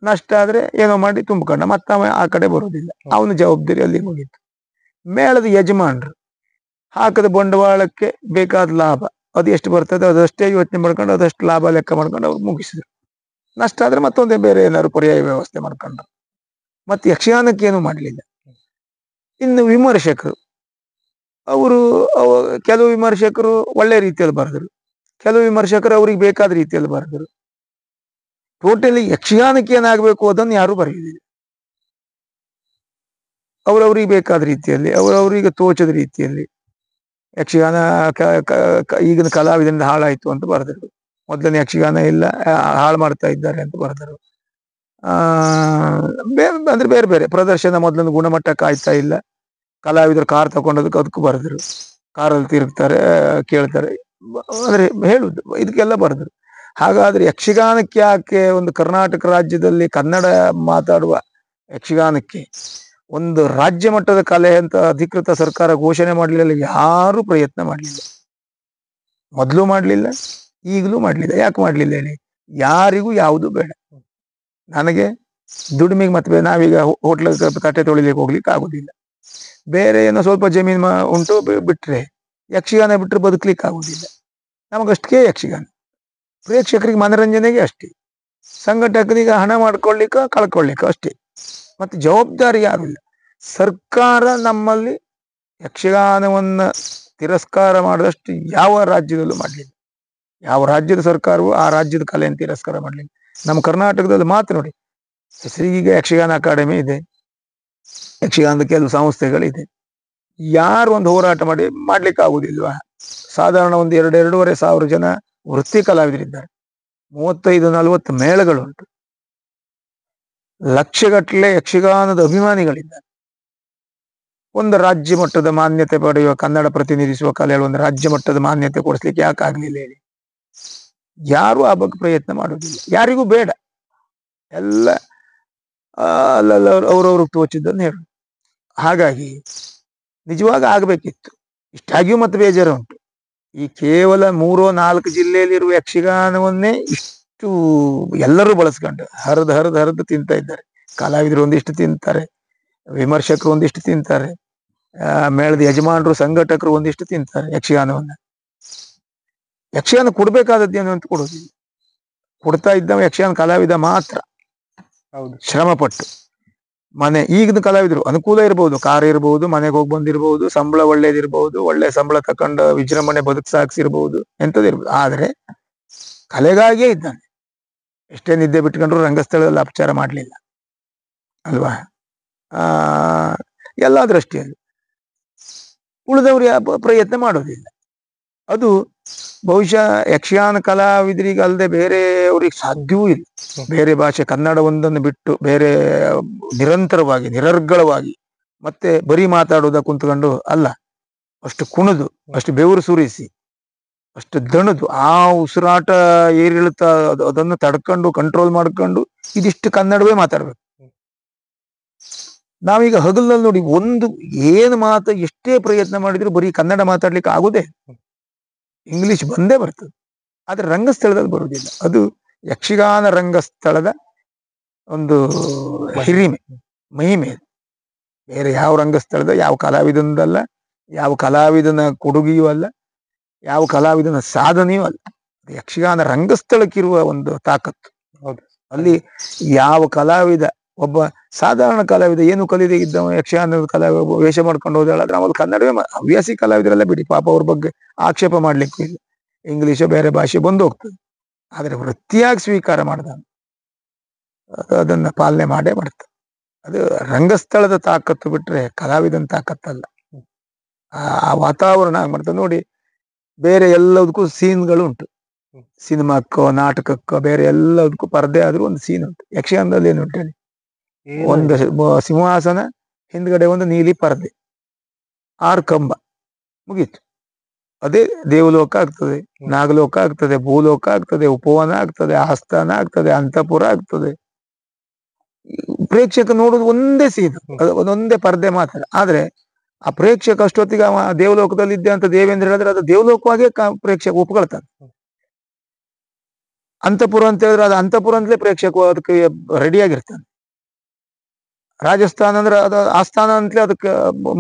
ನಷ್ಟ ಆದ್ರೆ ಏನೋ ಮಾಡಿ ತುಂಬಿಕೊಂಡ, ಮತ್ತೆ ಅವ ಆ ಕಡೆ ಬರೋದಿಲ್ಲ, ಅವನ ಜವಾಬ್ದಾರಿ ಅಲ್ಲಿ ಮುಗೀತು. ಮೇಳದ ಯಜಮಾನರು ಹಾಕದ ಬಂಡವಾಳಕ್ಕೆ ಬೇಕಾದ ಲಾಭ ಅದು ಎಷ್ಟು ಬರ್ತದೆ ಅದಷ್ಟೇ ಯೋಚನೆ ಮಾಡ್ಕೊಂಡು ಅದಷ್ಟು ಲಾಭ ಲೆಕ್ಕ ಮಾಡ್ಕೊಂಡು ಅವ್ರು ಮುಗಿಸಿದ್ರು. ನಷ್ಟ ಆದ್ರೆ ಮತ್ತೊಂದೇ ಬೇರೆ ಏನಾದ್ರು ಪರ್ಯಾಯ ವ್ಯವಸ್ಥೆ ಮಾಡ್ಕೊಂಡ್ರು. ಮತ್ತೆ ಯಕ್ಷಗಾನಕ್ಕೆ ಏನು ಮಾಡಲಿಲ್ಲ. ಇನ್ನು ವಿಮರ್ಶಕರು, ಕೆಲವು ವಿಮರ್ಶಕರು ಒಳ್ಳೆ ರೀತಿಯಲ್ಲಿ ಬರೆದರು, ಕೆಲವು ವಿಮರ್ಶಕರು ಅವ್ರಿಗೆ ಬೇಕಾದ ರೀತಿಯಲ್ಲಿ ಬರೆದರು. ಟೋಟಲಿ ಯಕ್ಷಗಾನಕ್ಕೆ ಏನಾಗಬೇಕು ಅದನ್ನು ಯಾರು ಬರೆಯುವುದಿಲ್ಲ. ಅವ್ರವ್ರಿಗೆ ಬೇಕಾದ ರೀತಿಯಲ್ಲಿ, ಅವ್ರವ್ರಿಗೆ ತೋಚದ ರೀತಿಯಲ್ಲಿ ಯಕ್ಷಗಾನ ಈಗಿನ ಕಲಾವಿದರಿಂದ ಹಾಳಾಯ್ತು ಅಂತ ಬರೆದರು. ಮೊದಲನೇ ಯಕ್ಷಗಾನ ಇಲ್ಲ, ಹಾಳು ಮಾಡ್ತಾ ಇದ್ದಾರೆ ಅಂತ ಬರೆದರು. ಅಂದ್ರೆ ಬೇರೆ ಬೇರೆ ಪ್ರದರ್ಶನ ಮೊದಲೊಂದು ಗುಣಮಟ್ಟ ಕಾಯ್ತಾ ಇಲ್ಲ, ಕಲಾವಿದರು ಕಾರ್ ತಗೊಂಡದಕ್ಕೆ ಅದಕ್ಕೂ ಬರೆದರು, ಕಾರಲ್ಲಿ ತಿರುಗ್ತಾರೆ, ಕೇಳ್ತಾರೆ, ಅಂದ್ರೆ ಹೇಳುದು ಇದಕ್ಕೆಲ್ಲ ಬರೆದರು. ಹಾಗಾದ್ರೆ ಯಕ್ಷಗಾನಕ್ಕೆ ಯಾಕೆ ಒಂದು ಕರ್ನಾಟಕ ರಾಜ್ಯದಲ್ಲಿ ಕನ್ನಡ ಮಾತಾಡುವ ಯಕ್ಷಗಾನಕ್ಕೆ ಒಂದು ರಾಜ್ಯ ಮಟ್ಟದ ಕಲೆ ಅಂತ ಅಧಿಕೃತ ಸರ್ಕಾರ ಘೋಷಣೆ ಮಾಡಲಿಲ್ಲ? ಯಾರು ಪ್ರಯತ್ನ ಮಾಡಲಿಲ್ಲ, ಮೊದಲು ಮಾಡಲಿಲ್ಲ, ಈಗಲೂ ಮಾಡಲಿಲ್ಲ. ಯಾಕೆ ಮಾಡಲಿಲ್ಲ ಹೇಳಿ? ಯಾರಿಗೂ ಯಾವುದು ಬೇಡ. ನನಗೆ ದುಡಿಮೆಗೆ ಮತ್ತೆ ನಾವೀಗ ಹೋಟ್ಲ ತಟ್ಟೆ ತೊಳಿಲಿಕ್ಕೆ ಹೋಗ್ಲಿಕ್ಕೆ ಆಗುದಿಲ್ಲ, ಬೇರೆ ಏನೋ ಸ್ವಲ್ಪ ಜಮೀನು ಉಂಟು ಬಿಟ್ರೆ ಯಕ್ಷಗಾನ ಬಿಟ್ರೆ ಬದುಕಲಿಕ್ಕೆ ಆಗುದಿಲ್ಲ. ನಮಗಷ್ಟೇ ಯಕ್ಷಗಾನ, ಪ್ರೇಕ್ಷಕರಿಗೆ ಮನರಂಜನೆಗೆ ಅಷ್ಟೇ, ಸಂಘಟಕರಿಗೆ ಹಣ ಮಾಡ್ಕೊಳ್ಳಿಕ್ಕ ಕಳ್ಕೊಳ್ಳಿಕ್ಕ ಅಷ್ಟೇ. ಮತ್ತೆ ಜವಾಬ್ದಾರಿ ಯಾರು ಇಲ್ಲ. ಸರ್ಕಾರ ನಮ್ಮಲ್ಲಿ ಯಕ್ಷಗಾನವನ್ನ ತಿರಸ್ಕಾರ ಮಾಡಿದಷ್ಟು ಯಾವ ರಾಜ್ಯದಲ್ಲೂ ಮಾಡಲಿಲ್ಲ. ಯಾವ ರಾಜ್ಯದ ಸರ್ಕಾರವೂ ಆ ರಾಜ್ಯದ ಕಲೆಯನ್ನು ತಿರಸ್ಕಾರ ಮಾಡಲಿಲ್ಲ. ನಮ್ಮ ಕರ್ನಾಟಕದಲ್ಲಿ ಮಾತ್ರ ನೋಡಿ, ಹೆಸರಿಗೆ ಯಕ್ಷಗಾನ ಅಕಾಡೆಮಿ ಇದೆ, ಯಕ್ಷಗಾನದ ಕೆಲವು ಸಂಸ್ಥೆಗಳಿದೆ. ಯಾರು ಒಂದು ಹೋರಾಟ ಮಾಡ್ಲಿಕ್ಕೆ ಆಗುದಿಲ್ವಾ? ಸಾಧಾರಣ ಒಂದು 2-2.5 ಸಾವಿರ ಜನ ವೃತ್ತಿ ಕಲಾವಿದರಿದ್ದಾರೆ, 35-40 ಮೇಳಗಳುಂಟು, ಲಕ್ಷಗಟ್ಟಲೆ ಯಕ್ಷಗಾನದ ಅಭಿಮಾನಿಗಳಿದ್ದಾರೆ. ಒಂದು ರಾಜ್ಯ ಮಟ್ಟದ ಮಾನ್ಯತೆ ಪಡೆಯುವ ಕನ್ನಡ ಪ್ರತಿನಿಧಿಸುವ ಕಲೆಗಳು ಒಂದು ರಾಜ್ಯ ಮಟ್ಟದ ಮಾನ್ಯತೆ ಕೊಡಿಸ್ಲಿಕ್ಕೆ ಯಾಕೆ ಆಗ್ಲಿಲ್ಲ ಹೇಳಿ? ಯಾರು ಆ ಬಗ್ಗೆ ಪ್ರಯತ್ನ ಮಾಡೋದಿಲ್ಲ, ಯಾರಿಗೂ ಬೇಡ. ಎಲ್ಲ ಅಲ್ಲಲ್ಲ ಅವ್ರವ್ರಿಗೆ ತೋಚಿದ್ದನ್ನು ಹೇಳು. ಹಾಗಾಗಿ ನಿಜವಾಗ ಆಗ್ಬೇಕಿತ್ತು. ಇಷ್ಟಾಗಿಯೂ ಮತ್ತೆ ಬೇಜಾರು ಉಂಟು. ಈ ಕೇವಲ 3-4 ಜಿಲ್ಲೆಯಲ್ಲಿರುವ ಯಕ್ಷಗಾನವನ್ನೇ ಇಷ್ಟು ಎಲ್ಲರೂ ಬಳಸ್ಕೊಂಡು ಹರಿದು ತಿಂತಾ ಇದ್ದಾರೆ. ಕಲಾವಿದರು ಒಂದಿಷ್ಟು ತಿಂತಾರೆ, ವಿಮರ್ಶಕರು ಒಂದಿಷ್ಟು ತಿಂತಾರೆ, ಮೇಳದ ಯಜಮಾನರು ಸಂಘಟಕರು ಒಂದಿಷ್ಟು ತಿಂತಾರೆ ಯಕ್ಷಗಾನವನ್ನ. ಯಕ್ಷಗಾನ ಕೊಡ್ಬೇಕಾದದ್ದು ಏನು ಅಂತ ಕೊಡೋದಿಲ್ಲ. ಕೊಡ್ತಾ ಇದ್ದವ ಯಕ್ಷಗಾನ ಕಲಾವಿದ ಮಾತ್ರ. ಹೌದು. ಶ್ರಮಪಟ್ಟು ಮನೆ ಈಗಿನ ಕಲಾವಿದರು ಅನುಕೂಲ ಇರ್ಬೋದು, ಕಾರ್ ಇರ್ಬೋದು, ಮನೆಗೆ ಹೋಗಿ ಬಂದಿರ್ಬೋದು, ಸಂಬಳ ಒಳ್ಳೇದಿರ್ಬೋದು, ಒಳ್ಳೆ ಸಂಬಳ ತಕೊಂಡು ವಿಜೃಂಭಣೆ ಬದುಕು ಸಾಗಿಸಿರ್ಬೋದು, ಎಂಥದಿರ್ಬೋದು. ಆದ್ರೆ ಕಲೆಗಾಗಿಯೇ ಇದ್ದಾನೆ. ಎಷ್ಟೇ ನಿದ್ದೆ ಬಿಟ್ಕೊಂಡ್ರು ರಂಗಸ್ಥಳದಲ್ಲಿ ಅಪಚಾರ ಮಾಡ್ಲಿಲ್ಲ ಅಲ್ವಾ? ಎಲ್ಲಾ ದೃಷ್ಟಿಯಲ್ಲಿ ಉಳಿದವರು ಪ್ರಯತ್ನ ಮಾಡೋದಿಲ್ಲ. ಅದು ಬಹುಶಃ ಯಕ್ಷಗಾನ ಕಲಾವಿದರಿಗೆ ಅಲ್ಲದೆ ಬೇರೆಯವ್ರಿಗೆ ಸಾಧ್ಯವೂ ಇಲ್ಲ. ಬೇರೆ ಭಾಷೆ ಕನ್ನಡ ಒಂದನ್ನು ಬಿಟ್ಟು ಬೇರೆ ನಿರಂತರವಾಗಿ ನಿರರ್ಗಳವಾಗಿ ಮತ್ತೆ ಬರೀ ಮಾತಾಡೋದ ಕುಂತ್ಕೊಂಡು ಅಲ್ಲ, ಅಷ್ಟು ಕುಣಿದು, ಅಷ್ಟು ಬೆವರು ಸುರಿಸಿ, ಅಷ್ಟು ದಣದು, ಆ ಉಸಿರಾಟ ಏರಿಳಿತ ಅದನ್ನು ತಡ್ಕೊಂಡು ಕಂಟ್ರೋಲ್ ಮಾಡ್ಕೊಂಡು ಇದಿಷ್ಟು ಕನ್ನಡವೇ ಮಾತಾಡ್ಬೇಕು. ನಾವೀಗ ಹಗಲಲ್ಲಿ ನೋಡಿ ಒಂದು ಏನು ಮಾತು ಎಷ್ಟೇ ಪ್ರಯತ್ನ ಮಾಡಿದ್ರು ಬರೀ ಕನ್ನಡ ಮಾತಾಡ್ಲಿಕ್ಕೆ ಆಗುದೇ, ಇಂಗ್ಲಿಷ್ ಬಂದೇ ಬರ್ತದೆ. ಆದ್ರೆ ರಂಗಸ್ಥಳದಲ್ಲಿ ಬರುವುದಿಲ್ಲ. ಅದು ಯಕ್ಷಗಾನ ರಂಗಸ್ಥಳದ ಒಂದು ಹಿರಿಮೆ, ಮಹಿಮೆ. ಬೇರೆ ಯಾವ ರಂಗಸ್ಥಳದ ಯಾವ ಕಲಾವಿದನದಲ್ಲ, ಯಾವ ಕಲಾವಿದನ ಕೊಡುಗೆಯೂ ಅಲ್ಲ, ಯಾವ ಕಲಾವಿದನ ಸಾಧನೆಯೂ ಅಲ್ಲ. ಯಕ್ಷಗಾನ ರಂಗಸ್ಥಳಕ್ಕಿರುವ ಒಂದು ತಾಕತ್ತು. ಅಲ್ಲಿ ಯಾವ ಕಲಾವಿದ, ಒಬ್ಬ ಸಾಧಾರಣ ಕಲಾವಿದ ಏನು ಕಲಿದೇ ಇದ್ದವ ಯಕ್ಷಗಾನದ ಕಲಾವಿದ ವೇಷ ಮಾಡ್ಕೊಂಡು ಹೋದಾದ್ರೆ ಅವಳು ಕನ್ನಡವೇ ಹವ್ಯಾಸಿ ಕಲಾವಿದರೆಲ್ಲ ಬಿಡಿ, ಪಾಪ ಅವ್ರ ಬಗ್ಗೆ ಆಕ್ಷೇಪ ಮಾಡ್ಲಿಕ್ಕೂ ಇಲ್ಲ. ಇಂಗ್ಲಿಷ್ ಬೇರೆ ಭಾಷೆ ಬಂದು ಹೋಗ್ತದೆ. ಆದ್ರೆ ವೃತ್ತಿಯಾಗಿ ಸ್ವೀಕಾರ ಮಾಡ್ದ ಅದನ್ನ ಪಾಲನೆ ಮಾಡೇ ಮಾಡ್ತಾರೆ. ಅದು ರಂಗಸ್ಥಳದ ತಾಕತ್ತು ಬಿಟ್ರೆ ಕಲಾವಿದನ ತಾಕತ್ತಲ್ಲ. ಆ ವಾತಾವರಣ ಆಗಿ ಮಾಡ್ತದೆ ನೋಡಿ. ಬೇರೆ ಎಲ್ಲದಕ್ಕೂ ಸೀನ್ಗಳು ಉಂಟು, ಸಿನಿಮಾಕ್ಕೋ ನಾಟಕಕ್ಕೋ ಬೇರೆ ಎಲ್ಲದಕ್ಕೂ ಪರದೆ ಆದ್ರೂ ಒಂದು ಸೀನ್ ಉಂಟು. ಯಕ್ಷಗಾನದಲ್ಲಿ ಏನು ಉಂಟು ಹೇಳಿ? ಒಂದು ಸಿಂಹಾಸನ, ಹಿಂದ್ಗಡೆ ಒಂದು ನೀಲಿ ಪರದೆ, 6 ಕಂಬ, ಮುಗೀತು. ಅದೇ ದೇವಲೋಕ ಆಗ್ತದೆ, ನಾಗಲೋಕ ಆಗ್ತದೆ, ಭೂಲೋಕ ಆಗ್ತದೆ, ಉಪವನ ಆಗ್ತದೆ, ಆಸ್ಥಾನ ಆಗ್ತದೆ, ಅಂತಪುರ ಆಗ್ತದೆ. ಪ್ರೇಕ್ಷಕ ನೋಡುದು ಒಂದೇ ಸೀನ್, ಅದೊಂದೇ ಪರದೆ ಮಾತ್ರ. ಆದ್ರೆ ಆ ಪ್ರೇಕ್ಷಕ ಅಷ್ಟೊತ್ತಿಗೆ ಅವ ದೇವಲೋಕದಲ್ಲಿ ಇದ್ದೆ ಅಂತ ದೇವೇಂದ್ರ ಹೇಳಿದ್ರೆ ಅದು ದೇವಲೋಕವಾಗೇ ಪ್ರೇಕ್ಷಕ ಒಪ್ಕೊಳ್ತಾನೆ. ಅಂತಪುರ ಅಂತ ಹೇಳಿದ್ರೆ ಅದು ಅಂತಪುರ ಅಂತಲೇ ಪ್ರೇಕ್ಷಕ ಅದಕ್ಕೆ ರೆಡಿಯಾಗಿರ್ತಾನೆ. ರಾಜಸ್ಥಾನ ಅಂದ್ರೆ ಅದು ಆಸ್ಥಾನ ಅಂತಲೇ ಅದಕ್ಕೆ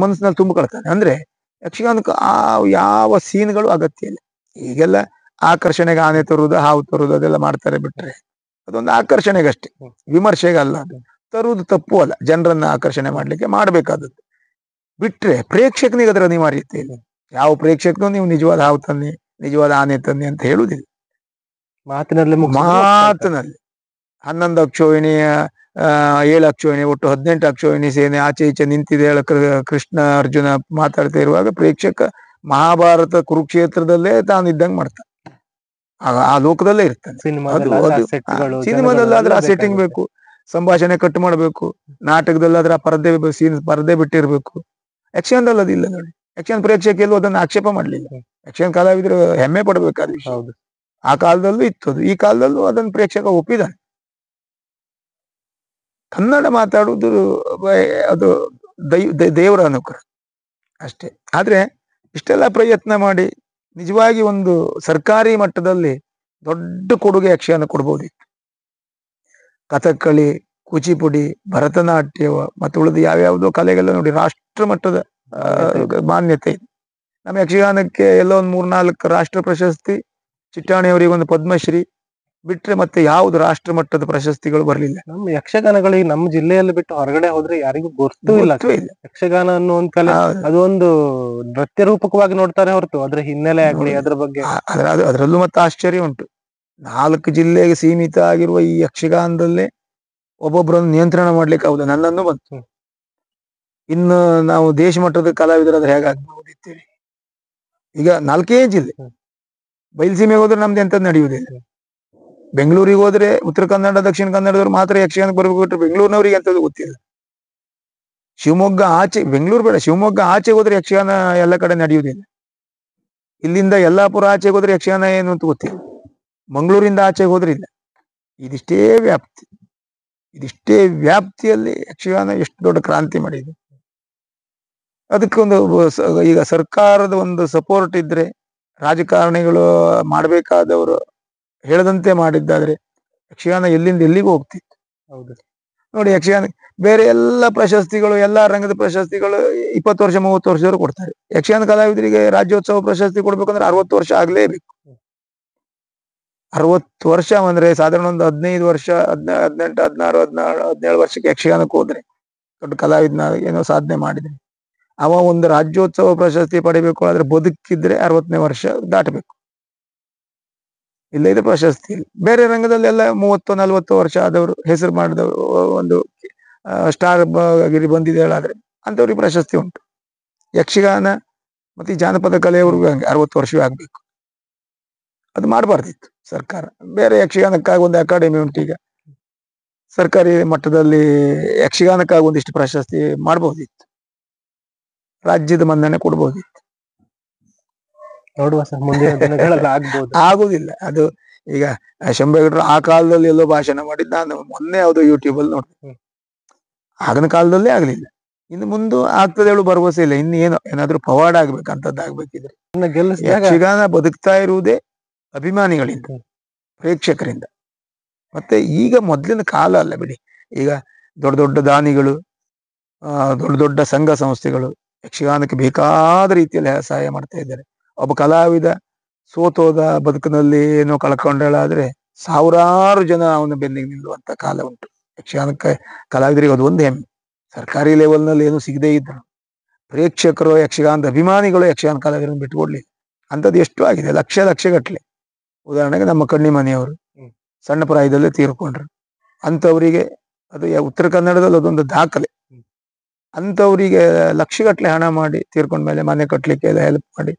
ಮನಸ್ಸಿನಲ್ಲಿ ತುಂಬಿಕೊಳ್ತಾನೆ. ಅಂದ್ರೆ ಯಕ್ಷಗಾನಕ್ಕೆ ಆ ಯಾವ ಸೀನ್ಗಳು ಅಗತ್ಯ ಇಲ್ಲ. ಈಗೆಲ್ಲ ಆಕರ್ಷಣೆಗೆ ಆನೆ ತರುವುದು, ಹಾವು ತರುವುದು ಅದೆಲ್ಲ ಮಾಡ್ತಾರೆ, ಬಿಟ್ರೆ ಅದೊಂದು ಆಕರ್ಷಣೆಗಷ್ಟೇ, ವಿಮರ್ಶೆಗೆ ಅಲ್ಲ. ಅದು ತರುವುದು ತಪ್ಪು ಅಲ್ಲ, ಜನರನ್ನ ಆಕರ್ಷಣೆ ಮಾಡ್ಲಿಕ್ಕೆ ಮಾಡ್ಬೇಕಾದದ್ದು. ಬಿಟ್ರೆ ಪ್ರೇಕ್ಷಕನಿಗೆ ಅದರ ಅನಿವಾರ್ಯತೆ ಇಲ್ಲ. ಯಾವ ಪ್ರೇಕ್ಷಕನು ನೀವು ನಿಜವಾದ ಹಾವು ತನ್ನಿ, ನಿಜವಾದ ಆನೆ ತನ್ನಿ ಅಂತ ಹೇಳುವುದಿಲ್ಲ. ಮಾತಿನಲ್ಲಿ 11 ಅಕ್ಷೋಹಿಣಿಯ 7 ಅಕ್ಷೋಹಿಣಿ, ಒಟ್ಟು 18 ಅಕ್ಷೋಹಿಣಿ ಸೇನೆ ಆಚೆ ಈಚೆ ನಿಂತಿದೆ. ಕೃಷ್ಣ ಅರ್ಜುನ ಮಾತಾಡ್ತಾ ಇರುವಾಗ ಪ್ರೇಕ್ಷಕ ಮಹಾಭಾರತ ಕುರುಕ್ಷೇತ್ರದಲ್ಲೇ ತಾನು ಇದ್ದಂಗೆ ಮಾಡ್ತಾನೆ, ಆ ಲೋಕದಲ್ಲೇ ಇರ್ತಾನೆ. ಸಿನಿಮಾದಲ್ಲಾದ್ರೆ ಆ ಸೆಟ್ಟಿಂಗ್ ಬೇಕು, ಸಂಭಾಷಣೆ ಕಟ್ ಮಾಡ್ಬೇಕು, ನಾಟಕದಲ್ಲಾದ್ರೆ ಆ ಪರದೆ ಬಿಟ್ಟಿರ್ಬೇಕು. ಯಕ್ಷಗಾನದಲ್ಲಿ ಅದಿಲ್ಲ ನೋಡಿ. ಯಕ್ಷಗಾನ ಪ್ರೇಕ್ಷಕ ಎಲ್ಲೂ ಅದನ್ನ ಆಕ್ಷೇಪ ಮಾಡ್ಲಿಲ್ಲ. ಯಕ್ಷಗಾನ ಕಲಾವಿದರು ಹೆಮ್ಮೆ ಪಡ್ಬೇಕಾದ ವಿಷಯ. ಆ ಕಾಲದಲ್ಲೂ ಇತ್ತು ಅದು, ಈ ಕಾಲದಲ್ಲೂ ಅದನ್ನ ಪ್ರೇಕ್ಷಕ ಒಪ್ಪಿದಾನೆ. ಕನ್ನಡ ಮಾತಾಡುವುದು ಅದು ದೇವರ ಅನುಗ್ರಹ ಅಷ್ಟೇ. ಆದ್ರೆ ಇಷ್ಟೆಲ್ಲ ಪ್ರಯತ್ನ ಮಾಡಿ ನಿಜವಾಗಿ ಒಂದು ಸರ್ಕಾರಿ ಮಟ್ಟದಲ್ಲಿ ದೊಡ್ಡ ಕೊಡುಗೆ ಯಕ್ಷಗಾನ ಕೊಡ್ಬೋದಿತ್ತು. ಕಥಕ್ಕಳಿ, ಕೂಚಿಪುಡಿ, ಭರತನಾಟ್ಯ ಮತ್ತು ಉಳಿದ ಯಾವ್ಯಾವುದೋ ಕಲೆಗೆಲ್ಲ ನೋಡಿ ರಾಷ್ಟ್ರ ಮಟ್ಟದ ಮಾನ್ಯತೆ ಇದೆ. ನಮ್ಮ ಯಕ್ಷಗಾನಕ್ಕೆ ಎಲ್ಲ ಒಂದು 3-4 ರಾಷ್ಟ್ರ ಪ್ರಶಸ್ತಿ, ಚಿಟ್ಟಾಣಿಯವರಿಗೆ ಒಂದು ಪದ್ಮಶ್ರೀ ಬಿಟ್ರೆ ಮತ್ತೆ ಯಾವ್ದು ರಾಷ್ಟ್ರ ಮಟ್ಟದ ಪ್ರಶಸ್ತಿಗಳು ಬರ್ಲಿಲ್ಲ. ನಮ್ಮ ಯಕ್ಷಗಾನಗಳಿಗೆ ನಮ್ಮ ಜಿಲ್ಲೆಯಲ್ಲಿ ಬಿಟ್ಟು ಹೊರಗಡೆ ಹೋದ್ರೆ ಯಾರಿಗೂ ಗೊತ್ತೂ ಇಲ್ಲ. ಯಕ್ಷಗಾನ ಅನ್ನೋ ಒಂದು ಕಲೆ, ಅದೊಂದು ನೃತ್ಯ ರೂಪಕವಾಗಿ ನೋಡ್ತಾರೆ ಹೊರತು ಅದ್ರ ಹಿನ್ನೆಲೆ ಆಗ್ಲಿ ಅದ್ರ ಬಗ್ಗೆ ಅದರಲ್ಲೂ ಮತ್ತೆ ಆಶ್ಚರ್ಯ ಉಂಟು. 4 ಜಿಲ್ಲೆಗೆ ಸೀಮಿತ ಆಗಿರುವ ಈ ಯಕ್ಷಗಾನದಲ್ಲೇ ಒಬ್ಬೊಬ್ಬರನ್ನು ನಿಯಂತ್ರಣ ಮಾಡ್ಲಿಕ್ಕೆ ಹೌದು, ನನ್ನನ್ನು ಬಂತು. ಇನ್ನು ನಾವು ದೇಶ ಮಟ್ಟದ ಕಲಾವಿದರಾದ್ರೆ ಹೇಗಾಗ್ಬಹುದಿತ್ತೇಳಿ. ಈಗ 4 ಜಿಲ್ಲೆ, ಬಯಲುಸೀಮೆಗೆ ಹೋದ್ರೆ ನಮ್ದು ಎಂತದ್ದು ನಡೆಯುವುದಿಲ್ಲ. ಬೆಂಗಳೂರಿಗೆ ಹೋದ್ರೆ ಉತ್ತರ ಕನ್ನಡ ದಕ್ಷಿಣ ಕನ್ನಡದವ್ರು ಮಾತ್ರ ಯಕ್ಷಗಾನಕ್ಕೆ ಬರ್ಬೇಕು, ಬಿಟ್ರೆ ಬೆಂಗಳೂರಿನವ್ರಿಗೆ ಎಂತದ್ದು ಗೊತ್ತಿಲ್ಲ. ಶಿವಮೊಗ್ಗ ಆಚೆ, ಬೆಂಗಳೂರು ಬೇಡ, ಶಿವಮೊಗ್ಗ ಆಚೆ ಹೋದ್ರೆ ಯಕ್ಷಗಾನ ಎಲ್ಲ ಕಡೆ ನಡೆಯುವುದಿಲ್ಲ. ಇಲ್ಲಿಂದ ಯಲ್ಲಾಪುರ ಆಚೆಗೆ ಹೋದ್ರೆ ಯಕ್ಷಗಾನ ಏನು ಅಂತ ಗೊತ್ತಿಲ್ಲ. ಮಂಗಳೂರಿಂದ ಆಚೆಗೆ ಹೋದ್ರೆ ಇಲ್ಲ. ಇದಿಷ್ಟೇ ವ್ಯಾಪ್ತಿ, ಇದಿಷ್ಟೇ ವ್ಯಾಪ್ತಿಯಲ್ಲಿ ಯಕ್ಷಗಾನ ಎಷ್ಟು ದೊಡ್ಡ ಕ್ರಾಂತಿ ಮಾಡಿದೆ. ಅದಕ್ಕೊಂದು ಈಗ ಸರ್ಕಾರದ ಒಂದು ಸಪೋರ್ಟ್ ಇದ್ರೆ, ರಾಜಕಾರಣಿಗಳು ಮಾಡಬೇಕಾದವರು ಹೇಳದಂತೆ ಮಾಡಿದ್ದಾದ್ರೆ ಯಕ್ಷಗಾನ ಎಲ್ಲಿಂದ ಎಲ್ಲಿಗೂ ಹೋಗ್ತಿತ್ತು. ಹೌದು. ನೋಡಿ, ಯಕ್ಷಗಾನ ಬೇರೆ ಎಲ್ಲ ಪ್ರಶಸ್ತಿಗಳು, ಎಲ್ಲಾ ರಂಗದ ಪ್ರಶಸ್ತಿಗಳು 20 ವರ್ಷ 30 ವರ್ಷದವರು ಕೊಡ್ತಾರೆ. ಯಕ್ಷಗಾನ ಕಲಾವಿದರಿಗೆ ರಾಜ್ಯೋತ್ಸವ ಪ್ರಶಸ್ತಿ ಕೊಡ್ಬೇಕಂದ್ರೆ 60 ವರ್ಷ ಆಗ್ಲೇಬೇಕು. 60 ವರ್ಷ ಅಂದ್ರೆ ಸಾಧಾರಣ ಒಂದು 15 ವರ್ಷ, 18, 16, 16, 17 ವರ್ಷಕ್ಕೆ ಯಕ್ಷಗಾನಕ್ಕೆ ಹೋದ್ರೆ ದೊಡ್ಡ ಕಲಾವಿದನ ಏನೋ ಸಾಧನೆ ಮಾಡಿದ್ರೆ ಅವ ಒಂದು ರಾಜ್ಯೋತ್ಸವ ಪ್ರಶಸ್ತಿ ಪಡಿಬೇಕು ಆದ್ರೆ ಬದುಕಿದ್ರೆ 60ನೇ ವರ್ಷ ದಾಟಬೇಕು. ಇಲ್ಲ ಇದು ಪ್ರಶಸ್ತಿ ಇಲ್ಲ. ಬೇರೆ ರಂಗದಲ್ಲೆಲ್ಲ 30, 40 ವರ್ಷ ಆದವರು, ಹೆಸರು ಮಾಡಿದವರು, ಒಂದು ಸ್ಟಾರ್ ಗಿರಿ ಬಂದಿದೆ ಹೇಳಾದ್ರೆ ಅಂತವ್ರಿಗೆ ಪ್ರಶಸ್ತಿ ಉಂಟು. ಯಕ್ಷಗಾನ ಮತ್ತೆ ಈ ಜಾನಪದ ಕಲೆಯವ್ರಿಗೂ ಹಂಗೆ 60 ವರ್ಷವೇ ಆಗ್ಬೇಕು. ಅದು ಮಾಡಬಾರ್ದಿತ್ತು ಸರ್ಕಾರ. ಬೇರೆ ಯಕ್ಷಗಾನಕ್ಕಾಗಿ ಒಂದು ಅಕಾಡೆಮಿ ಉಂಟು. ಈಗ ಸರ್ಕಾರಿ ಮಟ್ಟದಲ್ಲಿ ಯಕ್ಷಗಾನಕ್ಕಾಗಿ ಒಂದಿಷ್ಟು ಪ್ರಶಸ್ತಿ ಮಾಡ್ಬೋದಿತ್ತು, ರಾಜ್ಯದ ಮನ್ನಣೆ ಕೊಡ್ಬೋದಿತ್ತು. ನೋಡುವ ಸರ್, ಮುಂದಿನ ದಿನಗಳಲ್ಲಿ ಆಗ್ಬೋದು. ಆಗುದಿಲ್ಲ ಅದು. ಈಗ ಶಂಭೇಗೌಡರು ಆ ಕಾಲದಲ್ಲಿ ಎಲ್ಲೋ ಭಾಷಣ ಮಾಡಿದ್ದು ನಾನು ಮೊನ್ನೆ ಯಾವುದೋ ಯೂಟ್ಯೂಬ್ ಅಲ್ಲಿ ನೋಡಿದೆ. ಆಗಿನ ಕಾಲದಲ್ಲೇ ಆಗ್ಲಿಲ್ಲ, ಇನ್ನು ಮುಂದೆ ಆಗ್ತದೆ ಹೇಳು ಭರವಸೆ ಇಲ್ಲ. ಇನ್ನು ಏನಾದ್ರೂ ಪವಾಡ ಆಗ್ಬೇಕಂತದ್ದಾಗ್ಬೇಕಿದ್ರೆ. ಯಕ್ಷಗಾನ ಬದುಕ್ತಾ ಇರುವುದೇ ಅಭಿಮಾನಿಗಳಿಂದ, ಪ್ರೇಕ್ಷಕರಿಂದ. ಮತ್ತೆ ಈಗ ಮೊದ್ಲಿನ ಕಾಲ ಅಲ್ಲ ಬಿಡಿ. ಈಗ ದೊಡ್ಡ ದೊಡ್ಡ ದಾನಿಗಳು, ದೊಡ್ಡ ದೊಡ್ಡ ಸಂಘ ಸಂಸ್ಥೆಗಳು ಯಕ್ಷಗಾನಕ್ಕೆ ಬೇಕಾದ ರೀತಿಯಲ್ಲಿ ಸಹಾಯ ಮಾಡ್ತಾ ಇದ್ದಾರೆ. ಒಬ್ಬ ಕಲಾವಿದ ಸೋತೋದ, ಬದುಕಿನಲ್ಲಿ ಏನೋ ಕಳ್ಕೊಂಡಾದ್ರೆ ಸಾವಿರಾರು ಜನ ಅವನ ಬೆನ್ನಿಗೆ ನಿಲ್ಲುವಂತ ಕಾಲ ಉಂಟು. ಯಕ್ಷಗಾನಕ್ಕೆ ಕಲಾವಿದರಿಗೆ ಅದು ಒಂದು ಹೆಮ್ಮೆ. ಸರ್ಕಾರಿ ಲೆವೆಲ್ನಲ್ಲಿ ಏನು ಸಿಗದೇ ಇದ್ರು ಪ್ರೇಕ್ಷಕರು, ಯಕ್ಷಗಾನದ ಅಭಿಮಾನಿಗಳು ಯಕ್ಷಗಾನ ಕಲಾವಿದರನ್ನು ಬಿಟ್ಟುಕೊಡ್ಲಿಲ್ಲ. ಅಂಥದ್ದು ಎಷ್ಟು ಆಗಿದೆ, ಲಕ್ಷ ಗಟ್ಟಲೆ. ಉದಾಹರಣೆಗೆ ನಮ್ಮ ಕಣ್ಣಿ ಮನೆಯವರು ಸಣ್ಣ ಪ್ರಾಯದಲ್ಲೇ ತೀರ್ಕೊಂಡ್ರು. ಅಂಥವರಿಗೆ ಅದು ಉತ್ತರ ಕನ್ನಡದಲ್ಲಿ ಅದೊಂದು ದಾಖಲೆ. ಅಂಥವರಿಗೆ ಲಕ್ಷಗಟ್ಟಲೆ ಹಣ ಮಾಡಿ ತೀರ್ಕೊಂಡ್ಮೇಲೆ ಮನೆ ಕಟ್ಟಲಿಕ್ಕೆ ಎಲ್ಲ ಹೆಲ್ಪ್ ಮಾಡಿ,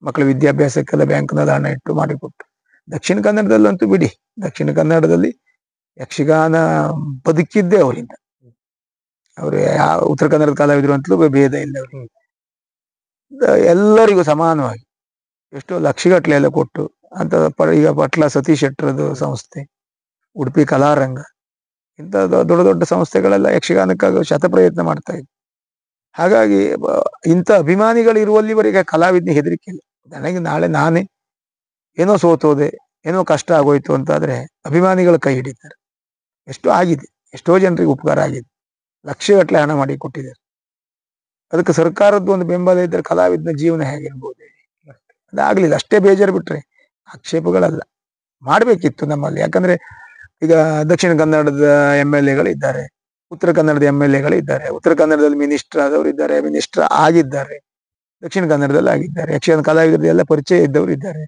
ಮಕ್ಕಳ ವಿದ್ಯಾಭ್ಯಾಸಕ್ಕೆಲ್ಲ ಬ್ಯಾಂಕ್ನಲ್ಲಿ ಹಣ ಇಟ್ಟು ಮಾಡಿಕೊಟ್ಟು. ದಕ್ಷಿಣ ಕನ್ನಡದಲ್ಲಂತೂ ಬಿಡಿ, ದಕ್ಷಿಣ ಕನ್ನಡದಲ್ಲಿ ಯಕ್ಷಗಾನ ಬದುಕಿದ್ದೇ ಅವರಿಂದ. ಅವ್ರು ಉತ್ತರ ಕನ್ನಡದ ಕಲಾವಿದರು ಅಂತಲೂ ಭೇದ ಇಲ್ಲ ಅವ್ರಿಗೆ. ಎಲ್ಲರಿಗೂ ಸಮಾನವಾಗಿ ಎಷ್ಟೋ ಲಕ್ಷಗಟ್ಟಲೆ ಎಲ್ಲ ಕೊಟ್ಟು ಅಂತ. ಈಗ ಪಟ್ಲ ಸತೀಶ್ ಶೆಟ್ಟರದು ಸಂಸ್ಥೆ, ಉಡುಪಿ ಕಲಾರಂಗ, ಇಂಥ ದೊಡ್ಡ ದೊಡ್ಡ ಸಂಸ್ಥೆಗಳೆಲ್ಲ ಯಕ್ಷಗಾನಕ್ಕಾಗಿ ಶತಪ್ರಯತ್ನ ಮಾಡ್ತಾ ಇದ್ರು. ಹಾಗಾಗಿ ಇಂಥ ಅಭಿಮಾನಿಗಳು ಇರುವಲ್ಲಿವರೆಗೆ ಕಲಾವಿದನ ಹೆದರಿಕೆ ಇಲ್ಲ. ನನಗೆ ನಾಳೆ ನಾನೇ ಏನೋ ಸೋತೋದೆ, ಏನೋ ಕಷ್ಟ ಆಗೋಯ್ತು ಅಂತಾದ್ರೆ ಅಭಿಮಾನಿಗಳ ಕೈ ಹಿಡಿತಾರೆ. ಎಷ್ಟೋ ಆಗಿದೆ, ಎಷ್ಟೋ ಜನರಿಗೆ ಉಪಕಾರ ಆಗಿದೆ, ಲಕ್ಷಗಟ್ಟಲೆ ಹಣ ಮಾಡಿ ಕೊಟ್ಟಿದ್ದಾರೆ. ಅದಕ್ಕೆ ಸರ್ಕಾರದ್ದು ಒಂದು ಬೆಂಬಲ ಇದ್ದರೆ ಕಲಾವಿದನ ಜೀವನ ಹೇಗಿರ್ಬೋದು. ಅದಾಗ್ಲಿಲ್ಲ, ಅಷ್ಟೇ ಬೇಜಾರು. ಬಿಟ್ರೆ ಆಕ್ಷೇಪಗಳಲ್ಲ, ಮಾಡ್ಬೇಕಿತ್ತು ನಮ್ಮಲ್ಲಿ. ಯಾಕಂದ್ರೆ ಈಗ ದಕ್ಷಿಣ ಕನ್ನಡದ MLA ಇದ್ದಾರೆ, ಉತ್ತರ ಕನ್ನಡದ MLA ಇದ್ದಾರೆ, ಉತ್ತರ ಕನ್ನಡದಲ್ಲಿ ಮಿನಿಸ್ಟರ್ ಆದವರು ಇದ್ದಾರೆ, ಮಿನಿಸ್ಟರ್ ಆಗಿದ್ದಾರೆ, ದಕ್ಷಿಣ ಕನ್ನಡದಲ್ಲಿ ಆಗಿದ್ದಾರೆ. ಯಕ್ಷಗಾನ ಕಲಾವಿದರಲ್ಲಿ ಎಲ್ಲ ಪರಿಚಯ ಇದ್ದವರು ಇದ್ದಾರೆ.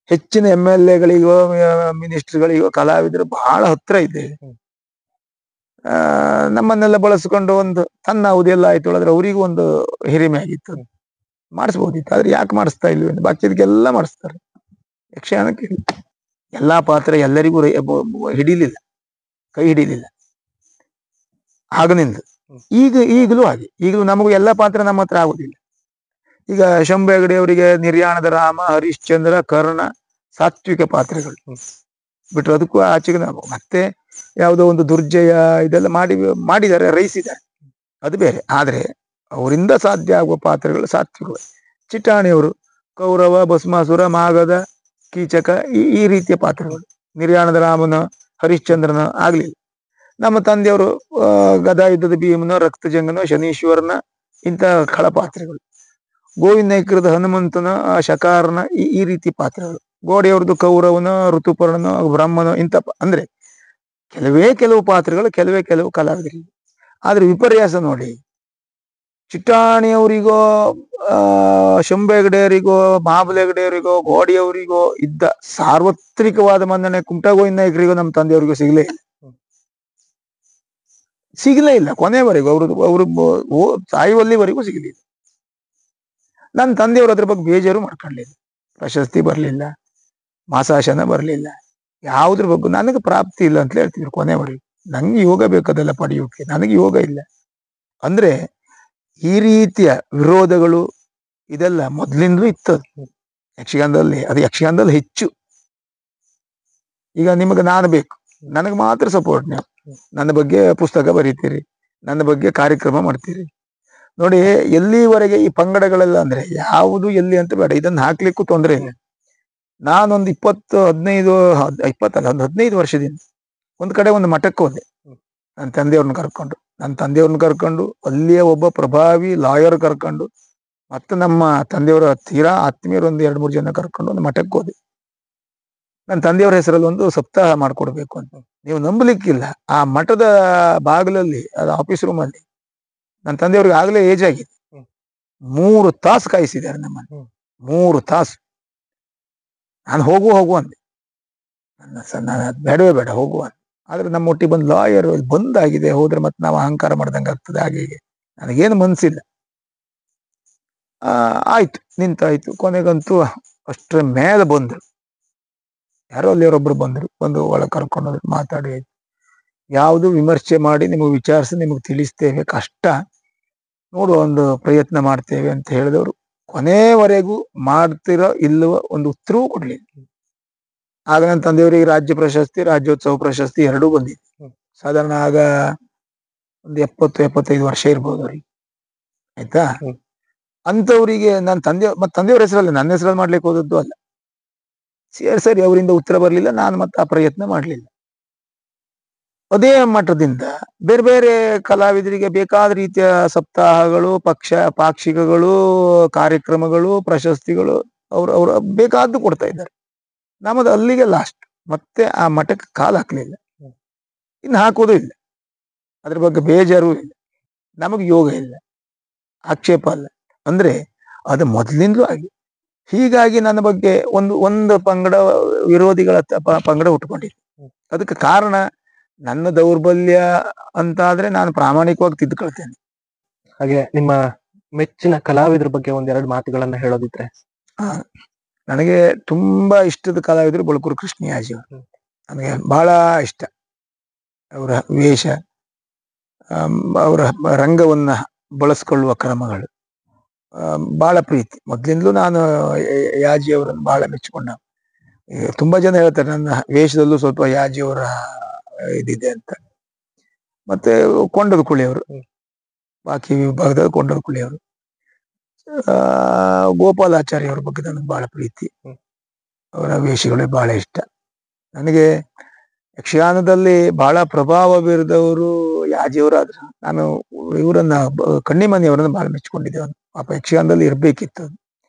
ಹೆಚ್ಚಿನ MLA ಮಿನಿಸ್ಟರ್ಗಳಿಗೋ ಕಲಾವಿದರು ಬಹಳ ಹತ್ರ ಇದ್ದೇವೆ. ನಮ್ಮನ್ನೆಲ್ಲ ಬಳಸ್ಕೊಂಡು ಒಂದು ತನ್ನ ಅವಧಿಯೆಲ್ಲ ಆಯ್ತು ಹೇಳಿದ್ರೆ ಅವರಿಗೂ ಒಂದು ಹಿರಿಮೆ ಆಗಿತ್ತು, ಮಾಡಿಸ್ಬೋದಿತ್ತು. ಆದ್ರೆ ಯಾಕೆ ಮಾಡಿಸ್ತಾ ಇಲ್ವೇ? ಬಾಕಿದಕ್ಕೆಲ್ಲ ಮಾಡಿಸ್ತಾರೆ, ಯಕ್ಷಗಾನಕ್ಕೆ ಎಲ್ಲಾ ಪಾತ್ರ ಎಲ್ಲರಿಗೂ ಹಿಡಿಲಿಲ್ಲ, ಕೈ ಹಿಡಿಲಿಲ್ಲ ಆಗನಿಂದ. ಈಗಲೂ ಹಾಗೆ, ಈಗಲೂ ನಮಗೂ ಎಲ್ಲಾ ಪಾತ್ರ ನಮ್ಮ ಹತ್ರ ಆಗುದಿಲ್ಲ. ಈಗ ಶಂಭು ಹೆಗಡೆ ಅವರಿಗೆ ನಿರ್ಯಾಣದ ರಾಮ, ಹರಿಶ್ಚಂದ್ರ, ಕರ್ಣ ಸಾತ್ವಿಕ ಪಾತ್ರಗಳು ಬಿಟ್ರು. ಅದಕ್ಕೂ ಆಚೆಗೆ ನಾವು ಮತ್ತೆ ಯಾವುದೋ ಒಂದು ದುರ್ಜಯ ಇದೆಲ್ಲ ಮಾಡಿದ್ದಾರೆ, ರೈಸಿದ್ದಾರೆ, ಅದು ಬೇರೆ. ಆದ್ರೆ ಅವರಿಂದ ಸಾಧ್ಯ ಆಗುವ ಪಾತ್ರಗಳು ಸಾತ್ವಿಕಗಳು. ಚಿಟ್ಟಾಣಿಯವರು ಕೌರವ, ಭಸ್ಮಾಸುರ, ಮಾಗಧ, ಕೀಚಕ ಈ ರೀತಿಯ ಪಾತ್ರಗಳು. ನಿರ್ಯಾಣದ ರಾಮನ, ಹರಿಶ್ಚಂದ್ರನ ಆಗ್ಲಿಲ್ಲ. ನಮ್ಮ ತಂದೆಯವರು ಗದಾ ಯುದ್ಧದ ಭೀಮನ, ರಕ್ತಜಂಗನ, ಶನೀಶ್ವರನ ಇಂಥ ಖಳ ಪಾತ್ರಗಳು. ಗೋವಿಂದ ನಾಯ್ಕರದ ಹನುಮಂತನ, ಶಕಾರನ ಈ ರೀತಿ ಪಾತ್ರಗಳು. ಗೋಡೆಯವ್ರದ್ದು ಕೌರವನ, ಋತುಪರ್ಣನ, ಬ್ರಹ್ಮನ ಇಂಥ ಅಂದ್ರೆ ಕೆಲವು ಪಾತ್ರಗಳು, ಕೆಲವು ಕಲಾವಿದರಿಗೆ. ಆದ್ರೆ ವಿಪರ್ಯಾಸ ನೋಡಿ, ಚಿಟ್ಟಾಣಿಯವರಿಗೋ, ಶಂಭು ಹೆಗಡೆಯವರಿಗೋ, ಮಹಾಬಲ ಹೆಗಡೆಯವರಿಗೋ, ಗೋಡೆಯವರಿಗೋ ಇದ್ದ ಸಾರ್ವತ್ರಿಕವಾದ ಮನ್ನಣೆ ಕುಮಟಾ ಗೋವಿಂದ ನಾಯ್ಕರಿಗೋ ನಮ್ಮ ತಂದೆಯವರಿಗೂ ಸಿಗಲೇ ಇಲ್ಲ ಕೊನೆವರೆಗೂ. ಅವರು ಸಾಯುವಲ್ಲಿವರೆಗೂ ಸಿಗಲಿಲ್ಲ. ನನ್ನ ತಂದೆಯವರು ಅದ್ರ ಬಗ್ಗೆ ಬೇಜಾರು ಮಾಡ್ಕೊಳ್ಳಿಲ್ಲ. ಪ್ರಶಸ್ತಿ ಬರ್ಲಿಲ್ಲ, ಮಾಸಾಶನ ಬರ್ಲಿಲ್ಲ, ಯಾವುದ್ರ ಬಗ್ಗೆ ನನಗೆ ಪ್ರಾಪ್ತಿ ಇಲ್ಲ ಅಂತ ಹೇಳ್ತಿದ್ರು ಕೊನೆವರೆಗೂ. ನಂಗೆ ಯೋಗ ಬೇಕದೆಲ್ಲ ಪಡೆಯೋಕೆ, ನನಗೆ ಯೋಗ ಇಲ್ಲ ಅಂದ್ರೆ ಈ ರೀತಿಯ ವಿರೋಧಗಳು ಇದೆಲ್ಲ ಮೊದ್ಲಿಂದಲೂ ಇತ್ತು ಯಕ್ಷಗಾನದಲ್ಲಿ. ಅದು ಯಕ್ಷಗಾನದಲ್ಲಿ ಹೆಚ್ಚು. ಈಗ ನಿಮಗೆ ನಾನು ಬೇಕು, ನನಗೆ ಮಾತ್ರ ಸಪೋರ್ಟ್. ನೀವು ನನ್ನ ಬಗ್ಗೆ ಪುಸ್ತಕ ಬರೀತೀರಿ, ನನ್ನ ಬಗ್ಗೆ ಕಾರ್ಯಕ್ರಮ ಮಾಡ್ತೀರಿ, ನೋಡಿ, ಎಲ್ಲಿವರೆಗೆ ಈ ಪಂಗಡಗಳೆಲ್ಲ ಅಂದ್ರೆ ಯಾವುದು ಎಲ್ಲಿ ಅಂತ ಬೇಡ, ಇದನ್ನ ಹಾಕ್ಲಿಕ್ಕೂ ತೊಂದರೆ ಇಲ್ಲ. ನಾನೊಂದು 15 ವರ್ಷದಿಂದ ಒಂದ್ ಕಡೆ ಒಂದು ಮಠಕ್ಕೆ ಹೋದೆ, ನನ್ನ ತಂದೆಯವ್ರನ್ನ ಕರ್ಕೊಂಡು ಅಲ್ಲಿಯ ಒಬ್ಬ ಪ್ರಭಾವಿ ಲಾಯರ್ ಕರ್ಕೊಂಡು, ಮತ್ತೆ ನಮ್ಮ ತಂದೆಯವರ ತೀರಾ ಆತ್ಮೀಯರು ಒಂದು 2-3 ಜನ ಕರ್ಕೊಂಡು ಒಂದು ಮಠಕ್ಕೆ ಹೋದೆ. ನನ್ನ ತಂದೆಯವರ ಹೆಸರಲ್ಲಿ ಒಂದು ಸಪ್ತಾಹ ಮಾಡ್ಕೊಡ್ಬೇಕು ಅಂತ. ನೀವು ನಂಬಲಿಕ್ಕಿಲ್ಲ, ಆ ಮಠದ ಬಾಗಿಲಲ್ಲಿ, ಅದು ಆಫೀಸ್ ರೂಮ್ ಅಲ್ಲಿ, ನನ್ನ ತಂದೆಯವ್ರಿಗೆ ಆಗ್ಲೇ ಏಜ್ ಆಗಿದೆ, 3 ತಾಸು ಕಾಯಿಸಿದ್ದಾರೆ ನಮ್ಮನ್ನು. 3 ತಾಸು. ನಾನು ಹೋಗು ಅಂದೆ, ನಾನು ಬೇಡವೇ ಬೇಡ, ಹೋಗುವ. ಆದ್ರೆ ನಮ್ಮ ಒಟ್ಟಿಗೆ ಬಂದು ಲಾಯರ್ ಬಂದಾಗಿದೆ, ಹೋದ್ರೆ ಮತ್ತೆ ನಾವು ಅಹಂಕಾರ ಮಾಡ್ದಂಗೆ ಆಗ್ತದೆ, ಹಾಗೆ ಹೀಗೆ. ನನಗೇನು ಮನ್ಸಿಲ್ಲ. ಆಯ್ತು, ನಿಂತಾಯ್ತು. ಕೊನೆಗಂತೂ ಅಷ್ಟರ ಮೇಲೆ ಬಂದ್ರು, ಯಾರೋ ಅಲ್ಲಿಯವರೊಬ್ರು ಬಂದು ಒಳಗೆ ಕರ್ಕೊಂಡೋದ್ರು, ಮಾತಾಡಿ ಆಯ್ತು, ಯಾವುದು ವಿಮರ್ಶೆ ಮಾಡಿ ನಿಮಗೆ ವಿಚಾರಿಸಿ ನಿಮಗೆ ತಿಳಿಸ್ತೇವೆ, ಕಷ್ಟ ನೋಡುವ, ಒಂದು ಪ್ರಯತ್ನ ಮಾಡ್ತೇವೆ ಅಂತ ಹೇಳಿದವರು ಕೊನೆವರೆಗೂ ಮಾಡ್ತಿರೋ ಇಲ್ಲವೋ ಒಂದು ಉತ್ತರವೂ ಕೊಡ್ಲಿಲ್ಲ. ಆಗ ನನ್ನ ತಂದೆಯವರಿಗೆ ರಾಜ್ಯ ಪ್ರಶಸ್ತಿ, ರಾಜ್ಯೋತ್ಸವ ಪ್ರಶಸ್ತಿ ಎರಡೂ ಬಂದಿದೆ. ಸಾಧಾರಣ ಆಗ ಒಂದು 70-75 ವರ್ಷ ಇರ್ಬೋದು ಅವ್ರಿಗೆ, ಆಯ್ತಾ. ಅಂತವರಿಗೆ ನನ್ನ ತಂದೆಯವ್ರ ಹೆಸರಲ್ಲಿ, ನನ್ನ ಹೆಸರಲ್ಲಿ ಮಾಡ್ಲಿಕ್ಕೆ ಹೋದದ್ದು ಅಲ್ಲ. ಸರಿ, ಅವರಿಂದ ಉತ್ತರ ಬರ್ಲಿಲ್ಲ, ನಾನು ಮತ್ತೆ ಆ ಪ್ರಯತ್ನ ಮಾಡ್ಲಿಲ್ಲ. ಅದೇ ಮಠದಿಂದ ಬೇರೆ ಬೇರೆ ಕಲಾವಿದರಿಗೆ ಬೇಕಾದ ರೀತಿಯ ಸಪ್ತಾಹಗಳು, ಪಾಕ್ಷಿಕಗಳು, ಕಾರ್ಯಕ್ರಮಗಳು, ಪ್ರಶಸ್ತಿಗಳು ಅವ್ರ ಬೇಕಾದ್ದು ಕೊಡ್ತಾ ಇದ್ದಾರೆ. ನಮ್ಮದು ಅಲ್ಲಿಗೆ ಲಾಸ್ಟ್. ಮತ್ತೆ ಆ ಮಠಕ್ಕೆ ಕಾಲು ಹಾಕ್ಲಿಲ್ಲ, ಇನ್ನು ಹಾಕೋದು ಇಲ್ಲ, ಅದ್ರ ಬಗ್ಗೆ ಬೇಜಾರು ಇಲ್ಲ, ನಮಗೆ ಯೋಗ ಇಲ್ಲ, ಆಕ್ಷೇಪ ಅಲ್ಲ. ಅಂದ್ರೆ ಅದು ಮೊದಲಿಂದಲೂ ಆಗಿ. ಹೀಗಾಗಿ ನನ್ನ ಬಗ್ಗೆ ಒಂದು ಪಂಗಡ ವಿರೋಧಿಗಳ ಪಂಗಡ ಉಟ್ಕೊಂಡಿದೆ. ಅದಕ್ಕೆ ಕಾರಣ ನನ್ನ ದೌರ್ಬಲ್ಯ ಅಂತಾದ್ರೆ ನಾನು ಪ್ರಾಮಾಣಿಕವಾಗಿ ತಿದ್ದುಕೊಳ್ತೇನೆ. ಹಾಗೆ ನಿಮ್ಮ ಮೆಚ್ಚಿನ ಕಲಾವಿದ್ರ ಬಗ್ಗೆ 1-2 ಮಾತುಗಳನ್ನ ಹೇಳೋದಿದ್ರೆ? ನನಗೆ ತುಂಬಾ ಇಷ್ಟದ ಕಲಾವಿದರು ಬಳಕೂರು ಕೃಷ್ಣಯಾಜಿ ಅವರು. ನನಗೆ ಬಹಳ ಇಷ್ಟ. ಅವರ ವೇಷ, ಅವರ ರಂಗವನ್ನ ಬಳಸ್ಕೊಳ್ಳುವ ಕ್ರಮಗಳು ಬಹಳ ಪ್ರೀತಿ. ಮೊದ್ಲಿಂದಲೂ ನಾನು ಯಾಜಿ ಅವರನ್ನು ಬಹಳ ಮೆಚ್ಚಿಕೊಂಡ. ತುಂಬಾ ಜನ ಹೇಳ್ತಾರೆ ನನ್ನ ವೇಷದಲ್ಲೂ ಸ್ವಲ್ಪ ಯಾಜಿಯವರ ಇದಿದೆ ಅಂತ. ಮತ್ತೆ ಕೊಂಡದ ಕುಳಿಯವರು, ಬಾಕಿ ವಿಭಾಗದಲ್ಲಿ ಕೊಂಡದ ಕುಳಿಯವರು, ಗೋಪಾಲಾಚಾರ್ಯ ಅವ್ರ ಬಗ್ಗೆ ನನಗೆ ಬಹಳ ಪ್ರೀತಿ. ಅವರ ವೇಷಗಳೇ ಬಹಳ ಇಷ್ಟ. ನನಗೆ ಯಕ್ಷಗಾನದಲ್ಲಿ ಬಹಳ ಪ್ರಭಾವ ಬೀರಿದವರು ಯಾಜಿಯವರಾದ್ರು. ನಾನು ಇವರನ್ನ ಕಣ್ಣಿಮನಿಯವರನ್ನ ಬಹಳ ಮೆಚ್ಚಿಕೊಂಡಿದ್ದೆ. ಪಾಪ ಯಕ್ಷಗಾನದಲ್ಲಿ ಇರ್ಬೇಕಿತ್ತು.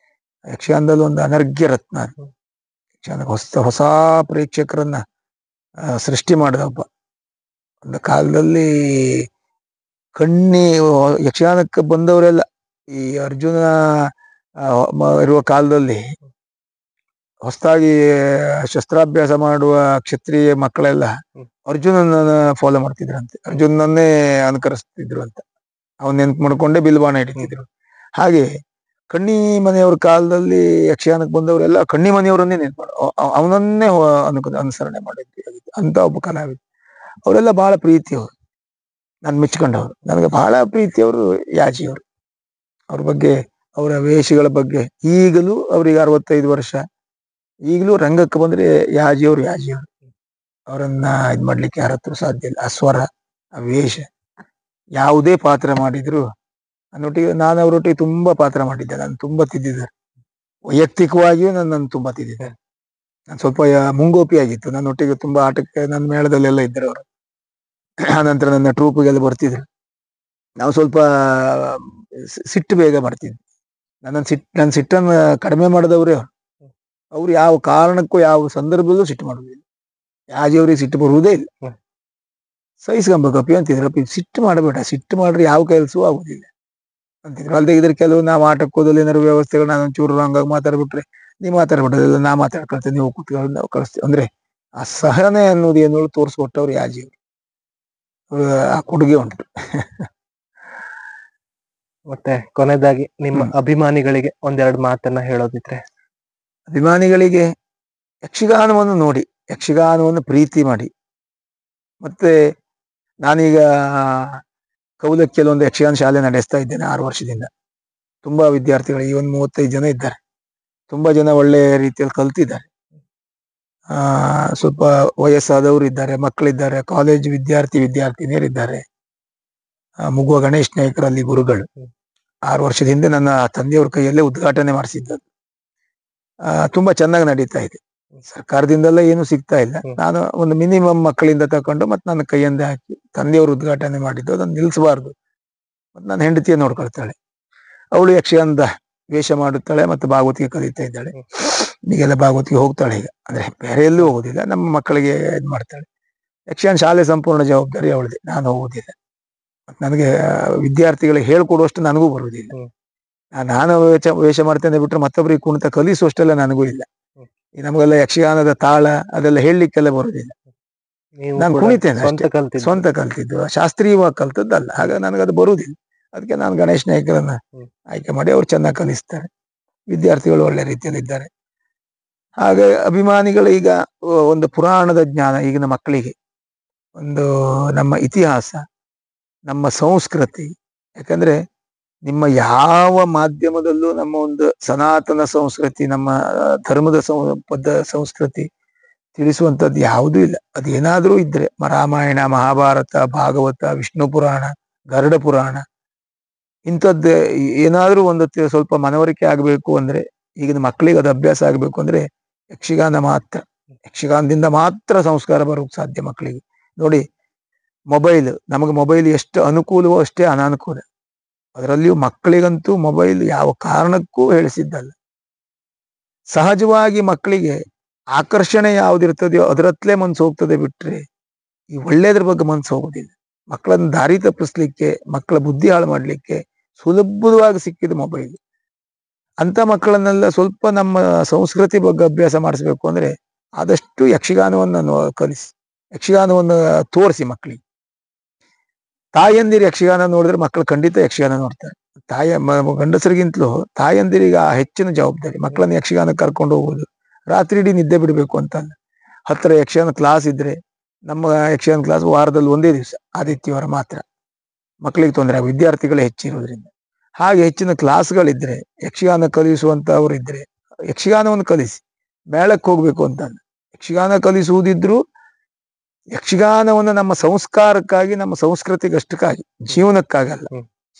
ಯಕ್ಷಗಾನದಲ್ಲಿ ಒಂದು ಅನರ್ಘ್ಯ ರತ್ನ. ಯಕ್ಷಗಾನಕ್ಕೆ ಹೊಸ ಪ್ರೇಕ್ಷಕರನ್ನ ಸೃಷ್ಟಿ ಮಾಡಿದ ಒಬ್ಬ. ಒಂದು ಕಾಲದಲ್ಲಿ ಯಕ್ಷಗಾನಕ್ಕೆ ಬಂದವರೆಲ್ಲ, ಈ ಅರ್ಜುನ ಇರುವ ಕಾಲದಲ್ಲಿ ಹೊಸದಾಗಿ ಶಸ್ತ್ರಾಭ್ಯಾಸ ಮಾಡುವ ಕ್ಷತ್ರಿಯ ಮಕ್ಕಳೆಲ್ಲ ಅರ್ಜುನನ ಫಾಲೋ ಮಾಡ್ತಿದ್ರಂತೆ, ಅರ್ಜುನನ್ನೇ ಅನುಕರಿಸ್ತಿದ್ರು ಅಂತ. ಅವನ್ ನೆನ್ಪು ಮಾಡ್ಕೊಂಡೇ ಬಿಲ್ಬಾಣ ಹಿಡಿತಿದ್ರು. ಹಾಗೆ ಕಣ್ಣಿ ಮನೆಯವ್ರ ಕಾಲದಲ್ಲಿ ಯಕ್ಷಗಾನಕ್ಕೆ ಬಂದವರೆಲ್ಲ ಕಣ್ಣಿ ಮನೆಯವರನ್ನೇ ನೆನ್ಪು ಅವನನ್ನೇ ಅನುಸರಣೆ ಮಾಡಿದ್ವಿ ಅಂತ ಒಬ್ಬ ಕಲಾವಿದ. ಅವರೆಲ್ಲ ಬಹಳ ಪ್ರೀತಿಯವರು, ನಾನು ಮೆಚ್ಕೊಂಡವ್ರು. ನನಗೆ ಬಹಳ ಪ್ರೀತಿಯವರು ಯಾಜಿಯವರು. ಅವ್ರ ಬಗ್ಗೆ, ಅವರ ವೇಷಗಳ ಬಗ್ಗೆ, ಈಗಲೂ ಅವ್ರಿಗೆ 65 ವರ್ಷ, ಈಗಲೂ ರಂಗಕ್ಕೆ ಬಂದ್ರೆ ಯಾಜಿಯವರು. ಅವರನ್ನ ಇದ್ ಮಾಡ್ಲಿಕ್ಕೆ ಯಾರ ಹತ್ರ ಸಾಧ್ಯ ಇಲ್ಲ. ಆ ಸ್ವರ, ಆ ವೇಷ, ಯಾವುದೇ ಪಾತ್ರ ಮಾಡಿದ್ರು ನಾನು ಅವರೊಟ್ಟಿಗೆ ತುಂಬಾ ಪಾತ್ರ ಮಾಡಿದ್ದೆ. ನಾನು ತುಂಬಾ ತಿದ್ದಿದ್ದಾರೆ. ವೈಯಕ್ತಿಕವಾಗಿಯೂ ನನ್ನನ್ನು ತುಂಬಾ ತಿದ್ದಿದ್ದಾರೆ. ನಾನು ಸ್ವಲ್ಪ ಮುಂಗೋಪಿ ಆಗಿತ್ತು. ನನ್ನೊಟ್ಟಿಗೆ ತುಂಬಾ ಆಟಕ್ಕೆ, ನನ್ನ ಮೇಳದಲ್ಲೆಲ್ಲ ಇದ್ದರು ಅವರು. ಆನಂತರ ನನ್ನ ಟ್ರೂಪ್ಗೆಲ್ಲ ಬರ್ತಿದ್ರು. ನಾವು ಸ್ವಲ್ಪ ಸಿಟ್ಟು ಬೇಗ ಮಾಡ್ತಿದ್ವಿ. ನನ್ನ ಸಿಟ್ಟನ್ನು ಕಡಿಮೆ ಮಾಡಿದವ್ರೆ ಅವ್ರು ಯಾವ ಕಾರಣಕ್ಕೂ ಯಾವ ಸಂದರ್ಭದಲ್ಲೂ ಸಿಟ್ಟು ಮಾಡುವುದಿಲ್ಲ. ಯಾಜಿಯವ್ರಿಗೆ ಸಿಟ್ಟು ಬರುವುದೇ ಇಲ್ಲ. ಸಹಿಸ್ಕೊಂಬೇಕಪ್ಪಿ ಅಂತಿದ್ರು. ಅಪ್ಪಿ ಸಿಟ್ಟು ಮಾಡಬೇಡ, ಸಿಟ್ಟು ಮಾಡ್ರೆ ಯಾವ ಕೆಲಸವೂ ಆಗುದಿಲ್ಲ ಅಂತಿದ್ರು. ಅಲ್ದೆ ಇದ್ರ ಕೆಲವು ನಾವು ಆಟಕ್ಕೆ ಹೋದಲ್ಲಿ ಏನಾದ್ರು ವ್ಯವಸ್ಥೆಗಳು ನಾನು ಒಂಚೂರು ಹಂಗಾಗಿ ಮಾತಾಡ್ಬಿಟ್ರೆ, ನೀವು ಮಾತಾಡ್ಬಿಡೋದಿಲ್ಲ, ನಾ ಮಾತಾಡ್ಕೊಳ್ತೇನೆ, ನೀವು ಕೂತ್ಕೊಂಡು ನಾವು ಕಳಿಸ್ತೀವಿ. ಅಂದ್ರೆ ಆ ಸಹನೆ ಅನ್ನೋದು ಏನು ತೋರಿಸ್ಕೊಟ್ಟವ್ರು ಯಾಜಿಯವರು. ಆ ಕೊಡುಗೆ ಉಂಟು. ಮತ್ತೆ ಕೊನೆಯದಾಗಿ ನಿಮ್ಮ ಅಭಿಮಾನಿಗಳಿಗೆ 1-2 ಮಾತನ್ನ ಹೇಳೋದಿದ್ರೆ? ಅಭಿಮಾನಿಗಳಿಗೆ ಯಕ್ಷಗಾನವನ್ನು ನೋಡಿ, ಯಕ್ಷಗಾನವನ್ನು ಪ್ರೀತಿ ಮಾಡಿ. ಮತ್ತೆ ನಾನೀಗ ಕೌಲಕ್ಕಿಯಲ್ಲಿ ಒಂದು ಯಕ್ಷಗಾನ ಶಾಲೆ ನಡೆಸ್ತಾ ಇದ್ದೇನೆ 6 ವರ್ಷದಿಂದ. ತುಂಬಾ ವಿದ್ಯಾರ್ಥಿಗಳು, ಈ ಒಂದು 35 ಜನ ಇದ್ದಾರೆ. ತುಂಬಾ ಜನ ಒಳ್ಳೆ ರೀತಿಯಲ್ಲಿ ಕಲ್ತಿದ್ದಾರೆ. ಸ್ವಲ್ಪ ವಯಸ್ಸಾದವರು ಇದ್ದಾರೆ, ಮಕ್ಕಳಿದ್ದಾರೆ, ಕಾಲೇಜ್ ವಿದ್ಯಾರ್ಥಿನಿಯರಿದ್ದಾರೆ. ಮುಗುವ ಗಣೇಶ್ ನಾಯ್ಕರಲ್ಲಿ ಗುರುಗಳು. 6 ವರ್ಷದ ಹಿಂದೆ ನನ್ನ ತಂದೆಯವ್ರ ಕೈಯಲ್ಲೇ ಉದ್ಘಾಟನೆ ಮಾಡಿಸಿದ್ದದ್ದು. ತುಂಬಾ ಚೆನ್ನಾಗಿ ನಡೀತಾ ಇದೆ. ಸರ್ಕಾರದಿಂದೆಲ್ಲ ಏನು ಸಿಗ್ತಾ ಇಲ್ಲ. ನಾನು ಒಂದು ಮಿನಿಮಮ್ ಮಕ್ಕಳಿಂದ ತಕೊಂಡು ಮತ್ತೆ ನನ್ನ ಕೈಯಂದೇ ಹಾಕಿ ತಂದೆಯವರು ಉದ್ಘಾಟನೆ ಮಾಡಿದ್ದು, ಅದನ್ನು ನಿಲ್ಲಿಸಬಾರ್ದು. ಮತ್ತೆ ನನ್ನ ಹೆಂಡತಿಯ ನೋಡ್ಕೊಳ್ತಾಳೆ. ಅವಳು ಯಕ್ಷಗಾನದ ವೇಷ ಮಾಡುತ್ತಾಳೆ ಮತ್ತು ಭಾಗವತಿಗೆ ಕಲಿತಾ ಇದ್ದಾಳೆ. ಈಗೆಲ್ಲ ಭಾಗವತಿಗೆ ಹೋಗ್ತಾಳೆ ಈಗ, ಅಂದ್ರೆ ಬೇರೆ ಎಲ್ಲೂ ಹೋಗುದಿಲ್ಲ, ನಮ್ಮ ಮಕ್ಕಳಿಗೆ ಇದು ಮಾಡ್ತಾಳೆ. ಯಕ್ಷಗಾನ ಶಾಲೆ ಸಂಪೂರ್ಣ ಜವಾಬ್ದಾರಿ ಅವಳದೆ, ನಾನು ಹೋಗುದಿಲ್ಲ. ಮತ್ತೆ ನನಗೆ ವಿದ್ಯಾರ್ಥಿಗಳಿಗೆ ಹೇಳ್ಕೊಡುವಷ್ಟು ನನಗೂ ಬರುವುದಿಲ್ಲ. ನಾನು ವೇಷ ಮಾಡ್ತೇನೆ ಬಿಟ್ರೆ ಮತ್ತೊಬ್ಬರಿಗೆ ಕುಣಿತ ಕಲಿಸುವಷ್ಟೆಲ್ಲ ನನಗೂ ಇಲ್ಲ. ಈ ನಮಗೆಲ್ಲ ಯಕ್ಷಗಾನದ ತಾಳ ಅದೆಲ್ಲ ಹೇಳಲಿಕ್ಕೆಲ್ಲ ಬರುದಿಲ್ಲ. ನಾನು ಕುಣಿತೇನೆ ಅಷ್ಟೇ, ಸ್ವಂತ ಕಲ್ತಿದ್ದು, ಶಾಸ್ತ್ರೀಯವಾಗಿ ಕಲ್ತದ್ದಲ್ಲ. ಹಾಗಾಗಿ ನನಗದು ಬರುವುದಿಲ್ಲ. ಅದಕ್ಕೆ ನಾನು ಗಣೇಶ್ ನಾಯ್ಕರನ್ನ ಆಯ್ಕೆ ಮಾಡಿ ಅವ್ರು ಚೆನ್ನಾಗಿ ಕಲಿಸ್ತಾರೆ. ವಿದ್ಯಾರ್ಥಿಗಳು ಒಳ್ಳೆ ರೀತಿಯಲ್ಲಿ ಇದ್ದಾರೆ. ಹಾಗೆ ಅಭಿಮಾನಿಗಳು ಈಗ ಒಂದು ಪುರಾಣದ ಜ್ಞಾನ ಈಗಿನ ಮಕ್ಕಳಿಗೆ, ಒಂದು ನಮ್ಮ ಇತಿಹಾಸ, ನಮ್ಮ ಸಂಸ್ಕೃತಿ. ಯಾಕಂದ್ರೆ ನಿಮ್ಮ ಯಾವ ಮಾಧ್ಯಮದಲ್ಲೂ ನಮ್ಮ ಒಂದು ಸನಾತನ ಸಂಸ್ಕೃತಿ, ನಮ್ಮ ಧರ್ಮದ ಸಂಸ್ಕೃತಿ ತಿಳಿಸುವಂಥದ್ದು ಯಾವುದೂ ಇಲ್ಲ. ಅದೇನಾದ್ರೂ ಇದ್ರೆ ರಾಮಾಯಣ, ಮಹಾಭಾರತ, ಭಾಗವತ, ವಿಷ್ಣು ಪುರಾಣ, ಗರುಡ ಪುರಾಣ, ಇಂಥದ್ದು ಏನಾದ್ರೂ ಒಂದು ಸ್ವಲ್ಪ ಮನವರಿಕೆ ಆಗಬೇಕು ಅಂದ್ರೆ, ಈಗಿನ ಮಕ್ಕಳಿಗೆ ಅದು ಅಭ್ಯಾಸ ಆಗಬೇಕು ಅಂದ್ರೆ ಯಕ್ಷಗಾನ ಮಾತ್ರ. ಯಕ್ಷಗಾನದಿಂದ ಮಾತ್ರ ಸಂಸ್ಕಾರ ಬರೋಕ್ ಸಾಧ್ಯ ಮಕ್ಕಳಿಗೆ. ನೋಡಿ, ಮೊಬೈಲ್, ನಮಗೆ ಮೊಬೈಲ್ ಎಷ್ಟು ಅನುಕೂಲವೋ ಅಷ್ಟೇ ಅನಾನುಕೂಲ. ಅದರಲ್ಲಿಯೂ ಮಕ್ಕಳಿಗಂತೂ ಮೊಬೈಲ್ ಯಾವ ಕಾರಣಕ್ಕೂ ಹೇಳಿಸಿದ್ದಲ್ಲ. ಸಹಜವಾಗಿ ಮಕ್ಕಳಿಗೆ ಆಕರ್ಷಣೆ ಯಾವ್ದಿರ್ತದೆಯೋ ಅದರತ್ಲೇ ಮನ್ಸು ಹೋಗ್ತದೆ ಬಿಟ್ರೆ ಈ ಒಳ್ಳೇದ್ರ ಬಗ್ಗೆ ಮನ್ಸು ಹೋಗುದಿಲ್ಲ. ಮಕ್ಕಳನ್ನ ದಾರಿ ತಪ್ಪಿಸ್ಲಿಕ್ಕೆ, ಮಕ್ಕಳ ಬುದ್ಧಿ ಹಾಳು ಮಾಡ್ಲಿಕ್ಕೆ ಸುಲಭವಾಗಿ ಸಿಕ್ಕಿದ ಮೊಬೈಲ್. ಅಂತ ಮಕ್ಕಳನ್ನೆಲ್ಲ ಸ್ವಲ್ಪ ನಮ್ಮ ಸಂಸ್ಕೃತಿ ಬಗ್ಗೆ ಅಭ್ಯಾಸ ಮಾಡಿಸ್ಬೇಕು ಅಂದ್ರೆ ಆದಷ್ಟು ಯಕ್ಷಗಾನವನ್ನು ಕಲಿಸಿ, ಯಕ್ಷಗಾನವನ್ನು ತೋರಿಸಿ ಮಕ್ಕಳಿಗೆ. ತಾಯಂದಿರು ಯಕ್ಷಗಾನ ನೋಡಿದ್ರೆ ಮಕ್ಕಳು ಖಂಡಿತ ಯಕ್ಷಗಾನ ನೋಡ್ತಾರೆ. ಗಂಡಸರಿಗಿಂತಲೂ ತಾಯಂದಿರಿಗೆ ಆ ಹೆಚ್ಚಿನ ಜವಾಬ್ದಾರಿ. ಮಕ್ಕಳನ್ನ ಯಕ್ಷಗಾನ ಕರ್ಕೊಂಡು ಹೋಗೋದು, ರಾತ್ರಿ ಇಡೀ ನಿದ್ದೆ ಬಿಡಬೇಕು ಅಂತಲ್ಲ. ಹತ್ತಿರ ಯಕ್ಷಗಾನ ಕ್ಲಾಸ್ ಇದ್ರೆ, ನಮ್ಮ ಯಕ್ಷಗಾನ ಕ್ಲಾಸ್ ವಾರದಲ್ಲಿ ಒಂದೇ ದಿವಸ, ಆದಿತ್ಯವಾರ ಮಾತ್ರ. ಮಕ್ಕಳಿಗೆ ತೊಂದರೆ ಆಗ, ವಿದ್ಯಾರ್ಥಿಗಳು ಹೆಚ್ಚಿರೋದ್ರಿಂದ. ಹಾಗೆ ಹೆಚ್ಚಿನ ಕ್ಲಾಸ್ಗಳಿದ್ರೆ, ಯಕ್ಷಗಾನ ಕಲಿಸುವಂತವ್ರು ಇದ್ರೆ ಯಕ್ಷಗಾನವನ್ನು ಕಲಿಸಿ. ಮೇಳಕ್ಕೆ ಹೋಗ್ಬೇಕು ಅಂತಲ್ಲ, ಯಕ್ಷಗಾನ ಕಲಿಸುವುದಿದ್ರು ಯಕ್ಷಗಾನವನ್ನು ನಮ್ಮ ಸಂಸ್ಕಾರಕ್ಕಾಗಿ, ನಮ್ಮ ಸಂಸ್ಕೃತಿಗಷ್ಟಕ್ಕಾಗಿ, ಜೀವನಕ್ಕಾಗಲ್ಲ.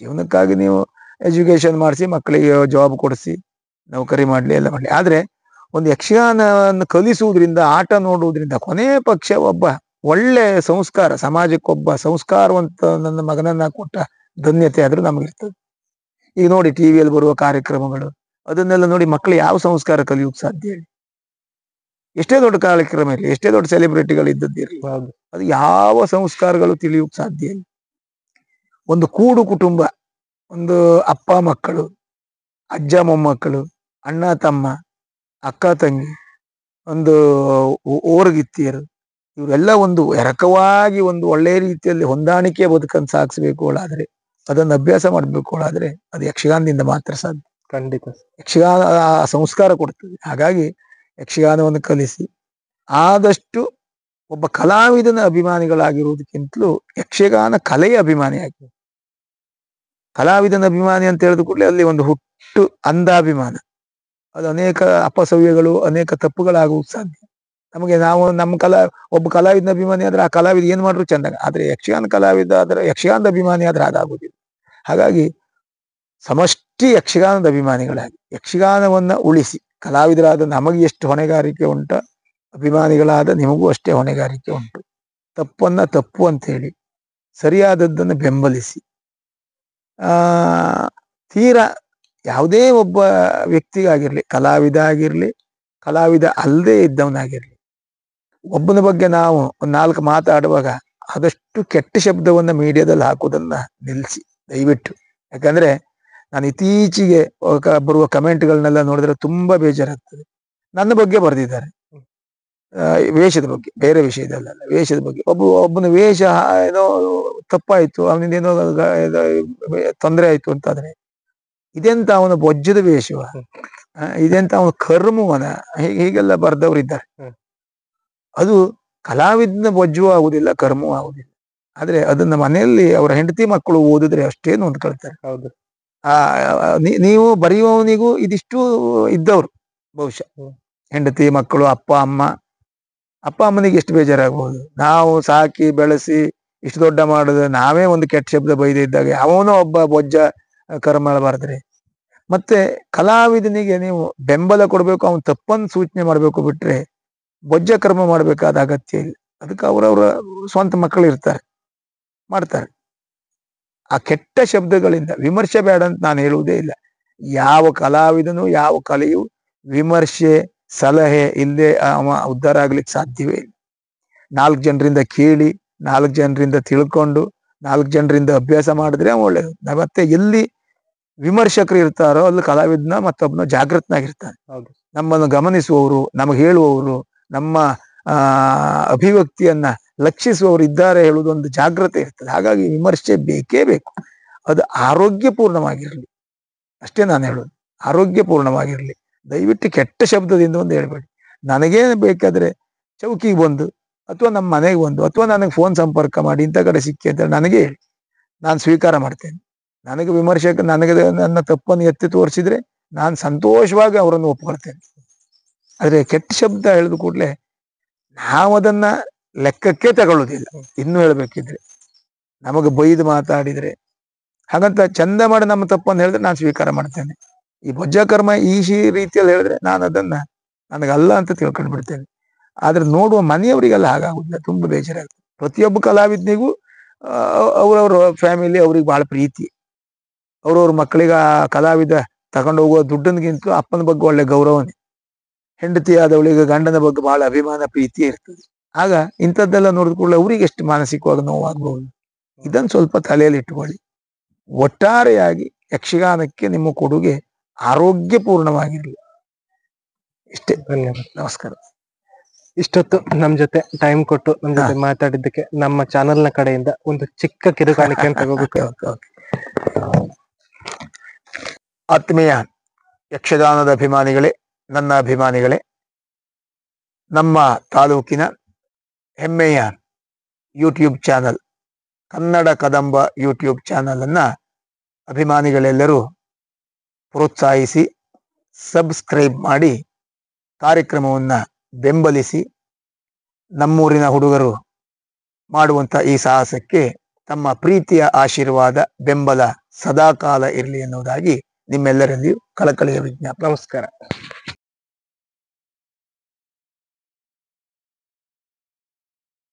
ಜೀವನಕ್ಕಾಗಿ ನೀವು ಎಜುಕೇಶನ್ ಮಾಡಿಸಿ, ಮಕ್ಕಳಿಗೆ ಜಾಬ್ ಕೊಡಿಸಿ, ನೌಕರಿ ಮಾಡ್ಲಿ, ಎಲ್ಲ ಮಾಡ್ಲಿ. ಆದ್ರೆ ಒಂದು ಯಕ್ಷಗಾನವನ್ನು ಕಲಿಸುವುದರಿಂದ, ಆಟ ನೋಡುವುದರಿಂದ ಕೊನೆ ಪಕ್ಷ ಒಬ್ಬ ಒಳ್ಳೆ ಸಂಸ್ಕಾರ, ಸಮಾಜಕ್ಕೊಬ್ಬ ಸಂಸ್ಕಾರವಂತ ನನ್ನ ಮಗನನ್ನ ಕೊಟ್ಟ ಧನ್ಯತೆ ಆದ್ರೂ ನಮಗಿರ್ತದೆ. ಈಗ ನೋಡಿ, ಟಿವಿಯಲ್ಲಿ ಬರುವ ಕಾರ್ಯಕ್ರಮಗಳು ಅದನ್ನೆಲ್ಲ ನೋಡಿ ಮಕ್ಕಳು ಯಾವ ಸಂಸ್ಕಾರ ಕಲಿಯೋಕ್ ಸಾಧ್ಯ ಹೇಳಿ? ಎಷ್ಟೇ ದೊಡ್ಡ ಕಾರ್ಯಕ್ರಮ ಇರಲಿ, ಎಷ್ಟೇ ದೊಡ್ಡ ಸೆಲೆಬ್ರಿಟಿಗಳು ಇದ್ದದ್ದಿರಲಿ, ಅದು ಯಾವ ಸಂಸ್ಕಾರಗಳು ತಿಳಿಯೋಕ್ ಸಾಧ್ಯ ಇಲ್ಲ. ಒಂದು ಕೂಡು ಕುಟುಂಬ, ಒಂದು ಅಪ್ಪ ಮಕ್ಕಳು, ಅಜ್ಜ ಮೊಮ್ಮಕ್ಕಳು, ಅಣ್ಣ ತಮ್ಮ, ಅಕ್ಕ ತಂಗಿ, ಒಂದು ಓರಗಿತ್ತಿಯರು, ಇವರೆಲ್ಲ ಒಂದು ಎರಕವಾಗಿ ಒಂದು ಒಳ್ಳೆ ರೀತಿಯಲ್ಲಿ ಹೊಂದಾಣಿಕೆ ಬದುಕನ್ನು ಸಾಗಿಸ್ಬೇಕು ಆದ್ರೆ, ಅದನ್ನು ಅಭ್ಯಾಸ ಮಾಡ್ಬೇಕು ಆದ್ರೆ ಅದು ಯಕ್ಷಗಾನದಿಂದ ಮಾತ್ರ ಸಾಧ್ಯ. ಖಂಡಿತ ಯಕ್ಷಗಾನ ಆ ಸಂಸ್ಕಾರ ಕೊಡ್ತದೆ. ಹಾಗಾಗಿ ಯಕ್ಷಗಾನವನ್ನು ಕಲಿಸಿ, ಆದಷ್ಟು ಒಬ್ಬ ಕಲಾವಿದನ ಅಭಿಮಾನಿಗಳಾಗಿರುವುದಕ್ಕಿಂತಲೂ ಯಕ್ಷಗಾನ ಕಲೆಯ ಅಭಿಮಾನಿಯಾಗಿ. ಕಲಾವಿದನ ಅಭಿಮಾನಿ ಅಂತ ಹೇಳಿದ ಕೂಡಲೇ ಅಲ್ಲಿ ಒಂದು ಹುಟ್ಟು ಅಂಧಾಭಿಮಾನ, ಅದು ಅನೇಕ ಅಪಸವ್ಯಗಳು, ಅನೇಕ ತಪ್ಪುಗಳಾಗುವುದು ಸಾಧ್ಯ. ನಮಗೆ ಒಬ್ಬ ಕಲಾವಿದನ ಅಭಿಮಾನಿ ಆದ್ರೆ ಆ ಕಲಾವಿದ ಏನ್ ಮಾಡ್ರು ಚಂದಾಗ, ಆದ್ರೆ ಯಕ್ಷಗಾನ ಕಲಾವಿದ ಆದ್ರೆ, ಯಕ್ಷಗಾನದ ಅಭಿಮಾನಿ ಆದ್ರೆ ಅದಾಗುದಿಲ್ಲ. ಹಾಗಾಗಿ ಸಮಷ್ಟಿ ಯಕ್ಷಗಾನದ ಅಭಿಮಾನಿಗಳಾಗಿ ಯಕ್ಷಗಾನವನ್ನ ಉಳಿಸಿ, ಕಲಾವಿದರಾದ ನಮಗೆ ಎಷ್ಟು ಹೊಣೆಗಾರಿಕೆ ಉಂಟ, ಅಭಿಮಾನಿಗಳಾದ ನಿಮಗೂ ಅಷ್ಟೇ ಹೊಣೆಗಾರಿಕೆ ಉಂಟು. ತಪ್ಪನ್ನ ತಪ್ಪು ಅಂತ ಹೇಳಿ, ಸರಿಯಾದದ್ದನ್ನು ಬೆಂಬಲಿಸಿ. ತೀರಾ ಯಾವುದೇ ಒಬ್ಬ ವ್ಯಕ್ತಿಗಾಗಿರ್ಲಿ, ಕಲಾವಿದ ಆಗಿರ್ಲಿ, ಕಲಾವಿದ ಅಲ್ಲದೆ ಇದ್ದವನಾಗಿರ್ಲಿ, ಒಬ್ಬನ ಬಗ್ಗೆ ನಾವು ಒಂದು 4 ಮಾತಾಡುವಾಗ ಆದಷ್ಟು ಕೆಟ್ಟ ಶಬ್ದವನ್ನ ಮೀಡಿಯಾದಲ್ಲಿ ಹಾಕೋದನ್ನ ನಿಲ್ಲಿಸಿ ದಯವಿಟ್ಟು. ಯಾಕಂದ್ರೆ ನಾನು ಇತ್ತೀಚೆಗೆ ಬರುವ ಕಮೆಂಟ್ಗಳನ್ನೆಲ್ಲ ನೋಡಿದ್ರೆ ತುಂಬಾ ಬೇಜಾರಾಗ್ತದೆ. ನನ್ನ ಬಗ್ಗೆ ಬರೆದಿದ್ದಾರೆ, ವೇಷದ ಬಗ್ಗೆ, ಬೇರೆ ವಿಷಯದಲ್ಲ, ವೇಷದ ಬಗ್ಗೆ. ಒಬ್ಬನ ವೇಷ ಏನೋ ತಪ್ಪಾಯ್ತು, ಅವನಿಂದ ಏನೋ ತೊಂದರೆ ಆಯ್ತು ಅಂತಾದ್ರೆ, ಇದೆಂತ ಅವನ ಬೊಜ್ಜದ ವೇಷವ, ಇದೆಂತ ಅವನ ಕರ್ಮವನ, ಹೀಗೆಲ್ಲ ಬರ್ದವ್ರು ಇದ್ದಾರೆ. ಅದು ಕಲಾವಿದನ ಬೊಜ್ಜವೂ ಆಗುದಿಲ್ಲ, ಕರ್ಮವೂ ಆಗುದಿಲ್ಲ. ಆದ್ರೆ ಅದನ್ನ ಮನೆಯಲ್ಲಿ ಅವರ ಹೆಂಡತಿ ಮಕ್ಕಳು ಓದಿದ್ರೆ ಅಷ್ಟೇನು ಹೊಂದ್ಕೊಳ್ತಾರೆ. ಹೌದು. ನೀವು ಬರೆಯುವವನಿಗೂ ಇದಿಷ್ಟು ಇದ್ದವ್ರು ಬಹುಶಃ, ಹೆಂಡತಿ ಮಕ್ಕಳು, ಅಪ್ಪ ಅಮ್ಮನಿಗೆ ಎಷ್ಟು ಬೇಜಾರಾಗಬಹುದು. ನಾವು ಸಾಕಿ ಬೆಳೆಸಿ ಇಷ್ಟು ದೊಡ್ಡ ಮಾಡಿದ್ರೆ ನಾವೇ ಒಂದು ಕೆಟ್ಟ ಶಬ್ದ ಬೈದ ಇದ್ದಾಗ ಅವನೋ ಒಬ್ಬ ಬೊಜ್ಜ ಕರ್ಮ ಮಾಡಬಾರ್ದ್ರಿ. ಮತ್ತೆ ಕಲಾವಿದನಿಗೆ ನೀವು ಬೆಂಬಲ ಕೊಡ್ಬೇಕು, ಅವನ್ ತಪ್ಪನ್ನು ಸೂಚನೆ ಮಾಡ್ಬೇಕು, ಬಿಟ್ರೆ ಬೊಜ್ಜ ಕರ್ಮ ಮಾಡ್ಬೇಕಾದ ಅಗತ್ಯ ಇಲ್ಲ. ಅದಕ್ಕೆ ಅವರವರ ಸ್ವಂತ ಮಕ್ಕಳು ಇರ್ತಾರೆ, ಮಾಡ್ತಾರೆ. ಆ ಕೆಟ್ಟ ಶಬ್ದಗಳಿಂದ ವಿಮರ್ಶೆ ಬೇಡ ಅಂತ ನಾನು ಹೇಳುವುದೇ ಇಲ್ಲ. ಯಾವ ಕಲಾವಿದನು ಯಾವ ಕಲೆಯು ವಿಮರ್ಶೆ ಸಲಹೆ ಇಲ್ಲದೆ ಅವ ಉದ್ಧಾರ ಆಗ್ಲಿಕ್ಕೆ ಸಾಧ್ಯವೇ ಇಲ್ಲ. 4 ಜನರಿಂದ ಕೇಳಿ, 4 ಜನರಿಂದ ತಿಳ್ಕೊಂಡು, 4 ಜನರಿಂದ ಅಭ್ಯಾಸ ಮಾಡಿದ್ರೆ ಒಳ್ಳೇದು. ಮತ್ತೆ ಎಲ್ಲಿ ವಿಮರ್ಶಕರು ಇರ್ತಾರೋ ಅಲ್ಲಿ ಕಲಾವಿದನ ಮತ್ತೊಬ್ಬನ ಜಾಗೃತನಾಗಿರ್ತಾನೆ. ನಮ್ಮನ್ನು ಗಮನಿಸುವವರು, ನಮಗೆ ಹೇಳುವವರು, ನಮ್ಮ ಅಭಿವ್ಯಕ್ತಿಯನ್ನ ಲಕ್ಷಿಸುವವರು ಇದ್ದಾರೆ ಹೇಳುವುದೊಂದು ಜಾಗೃತಿ ಇರ್ತದೆ. ಹಾಗಾಗಿ ವಿಮರ್ಶೆ ಬೇಕೇ ಬೇಕು. ಅದು ಆರೋಗ್ಯಪೂರ್ಣವಾಗಿರ್ಲಿ ಅಷ್ಟೇ ನಾನು ಹೇಳೋದು. ಆರೋಗ್ಯಪೂರ್ಣವಾಗಿರ್ಲಿ. ದಯವಿಟ್ಟು ಕೆಟ್ಟ ಶಬ್ದದಿಂದ ಒಂದು ಹೇಳ್ಬೇಡಿ. ನನಗೇನು ಬೇಕಾದ್ರೆ ಚೌಕಿಗೆ ಬಂದು ಅಥವಾ ನಮ್ಮ ಮನೆಗೆ ಬಂದು ಅಥವಾ ನನಗೆ ಫೋನ್ ಸಂಪರ್ಕ ಮಾಡಿ ಇಂಥ ಕಡೆ ಸಿಕ್ಕಿ ಅಂತ ನನಗೆ ಹೇಳಿ, ನಾನು ಸ್ವೀಕಾರ ಮಾಡ್ತೇನೆ. ನನಗೆ ವಿಮರ್ಶಕ ನನಗೆ ನನ್ನ ತಪ್ಪನ್ನು ಎತ್ತಿ ತೋರಿಸಿದ್ರೆ ನಾನು ಸಂತೋಷವಾಗಿ ಅವರನ್ನು ಒಪ್ಕೊಳ್ತೇನೆ. ಆದ್ರೆ ಕೆಟ್ಟ ಶಬ್ದ ಹೇಳಿದ ಕೂಡಲೇ ನಾವು ಅದನ್ನ ಲೆಕ್ಕಕ್ಕೆ ತಗೊಳ್ಳೋದಿಲ್ಲ. ಇನ್ನು ಹೇಳ್ಬೇಕಿದ್ರೆ ನಮಗೆ ಬೈದು ಮಾತಾಡಿದ್ರೆ, ಹಾಗಂತ ಚಂದ ಮಾಡಿ ನಮ್ಮ ತಪ್ಪನ್ನು ಹೇಳಿದ್ರೆ ನಾನು ಸ್ವೀಕಾರ ಮಾಡ್ತೇನೆ. ಈ ಬೊಜ್ಜ ಕರ್ಮ ಈ ರೀತಿಯಲ್ಲಿ ಹೇಳಿದ್ರೆ ನಾನು ಅದನ್ನ ನನಗಲ್ಲ ಅಂತ ತಿಳ್ಕೊಂಡು ಬಿಡ್ತೇನೆ. ಆದ್ರೆ ನೋಡುವ ಮನೆಯವರಿಗೆಲ್ಲ ಹಾಗಾಗುದಿಲ್ಲ, ತುಂಬಾ ಬೇಜಾರಾಗುತ್ತೆ. ಪ್ರತಿಯೊಬ್ಬ ಕಲಾವಿದನಿಗೂ ಅವ್ರವ್ರ ಫ್ಯಾಮಿಲಿ ಅವ್ರಿಗೆ ಬಹಳ ಪ್ರೀತಿ. ಅವ್ರವ್ರ ಮಕ್ಕಳಿಗೆ ಆ ಕಲಾವಿದ ತಗೊಂಡು ಹೋಗುವ ದುಡ್ಡನ್ಗಿಂತ ಅಪ್ಪನ ಬಗ್ಗೆ ಒಳ್ಳೆ ಗೌರವನೇ. ಹೆಂಡತಿ ಆದವಳಿಗೆ ಗಂಡನ ಬಗ್ಗೆ ಬಹಳ ಅಭಿಮಾನ ಪ್ರೀತಿ ಇರ್ತದೆ. ಆಗ ಇಂಥದ್ದೆಲ್ಲ ನೋಡಿದ ಕೂಡಲೇ ಅವ್ರಿಗೆ ಎಷ್ಟು ಮಾನಸಿಕವಾಗಿ ನೋವಾಗಬಹುದು. ಇದನ್ನು ಸ್ವಲ್ಪ ತಲೆಯಲ್ಲಿ ಇಟ್ಟುಕೊಳ್ಳಿ. ಒಟ್ಟಾರೆಯಾಗಿ ಯಕ್ಷಗಾನಕ್ಕೆ ನಿಮ್ಮ ಕೊಡುಗೆ ಆರೋಗ್ಯಪೂರ್ಣವಾಗಿರಲಿ. ಇಷ್ಟೇ. ಧನ್ಯವಾದ. ನಮಸ್ಕಾರ. ಇಷ್ಟೊತ್ತು ನಮ್ ಜೊತೆ ಟೈಮ್ ಕೊಟ್ಟು ನಮ್ ಜೊತೆ ಮಾತಾಡಿದ್ದಕ್ಕೆ ನಮ್ಮ ಚಾನೆಲ್ ನ ಕಡೆಯಿಂದ ಒಂದು ಚಿಕ್ಕ ಕಿರುಕಾಣಿಕೆ ಅಂತ ತಗೋಬೇಕು. ಆತ್ಮೀಯ ಯಕ್ಷಗಾನದ ಅಭಿಮಾನಿಗಳೇ, ನನ್ನ ಅಭಿಮಾನಿಗಳೇ, ನಮ್ಮ ತಾಲೂಕಿನ ಹೆಮ್ಮೆಯ YouTube channel Kannada Kadamba YouTube channel ಅನ್ನ ಅಭಿಮಾನಿಗಳೆಲ್ಲರೂ ಪ್ರೋತ್ಸಾಹಿಸಿ ಸಬ್ಸ್ಕ್ರೈಬ್ ಮಾಡಿ ಕಾರ್ಯಕ್ರಮವನ್ನ ಬೆಂಬಲಿಸಿ ನಮ್ಮೂರಿನ ಹುಡುಗರು ಮಾಡುವಂತ ಈ ಸಾಹಸಕ್ಕೆ ತಮ್ಮ ಪ್ರೀತಿಯ ಆಶೀರ್ವಾದ ಬೆಂಬಲ ಸದಾಕಾಲ ಇರಲಿ ಎನ್ನುವುದಾಗಿ ನಿಮ್ಮೆಲ್ಲರಲ್ಲಿಯೂ ಕಳಕಳಿಯ ವಿಜ್ಞಾಪನೆ. ನಮಸ್ಕಾರ.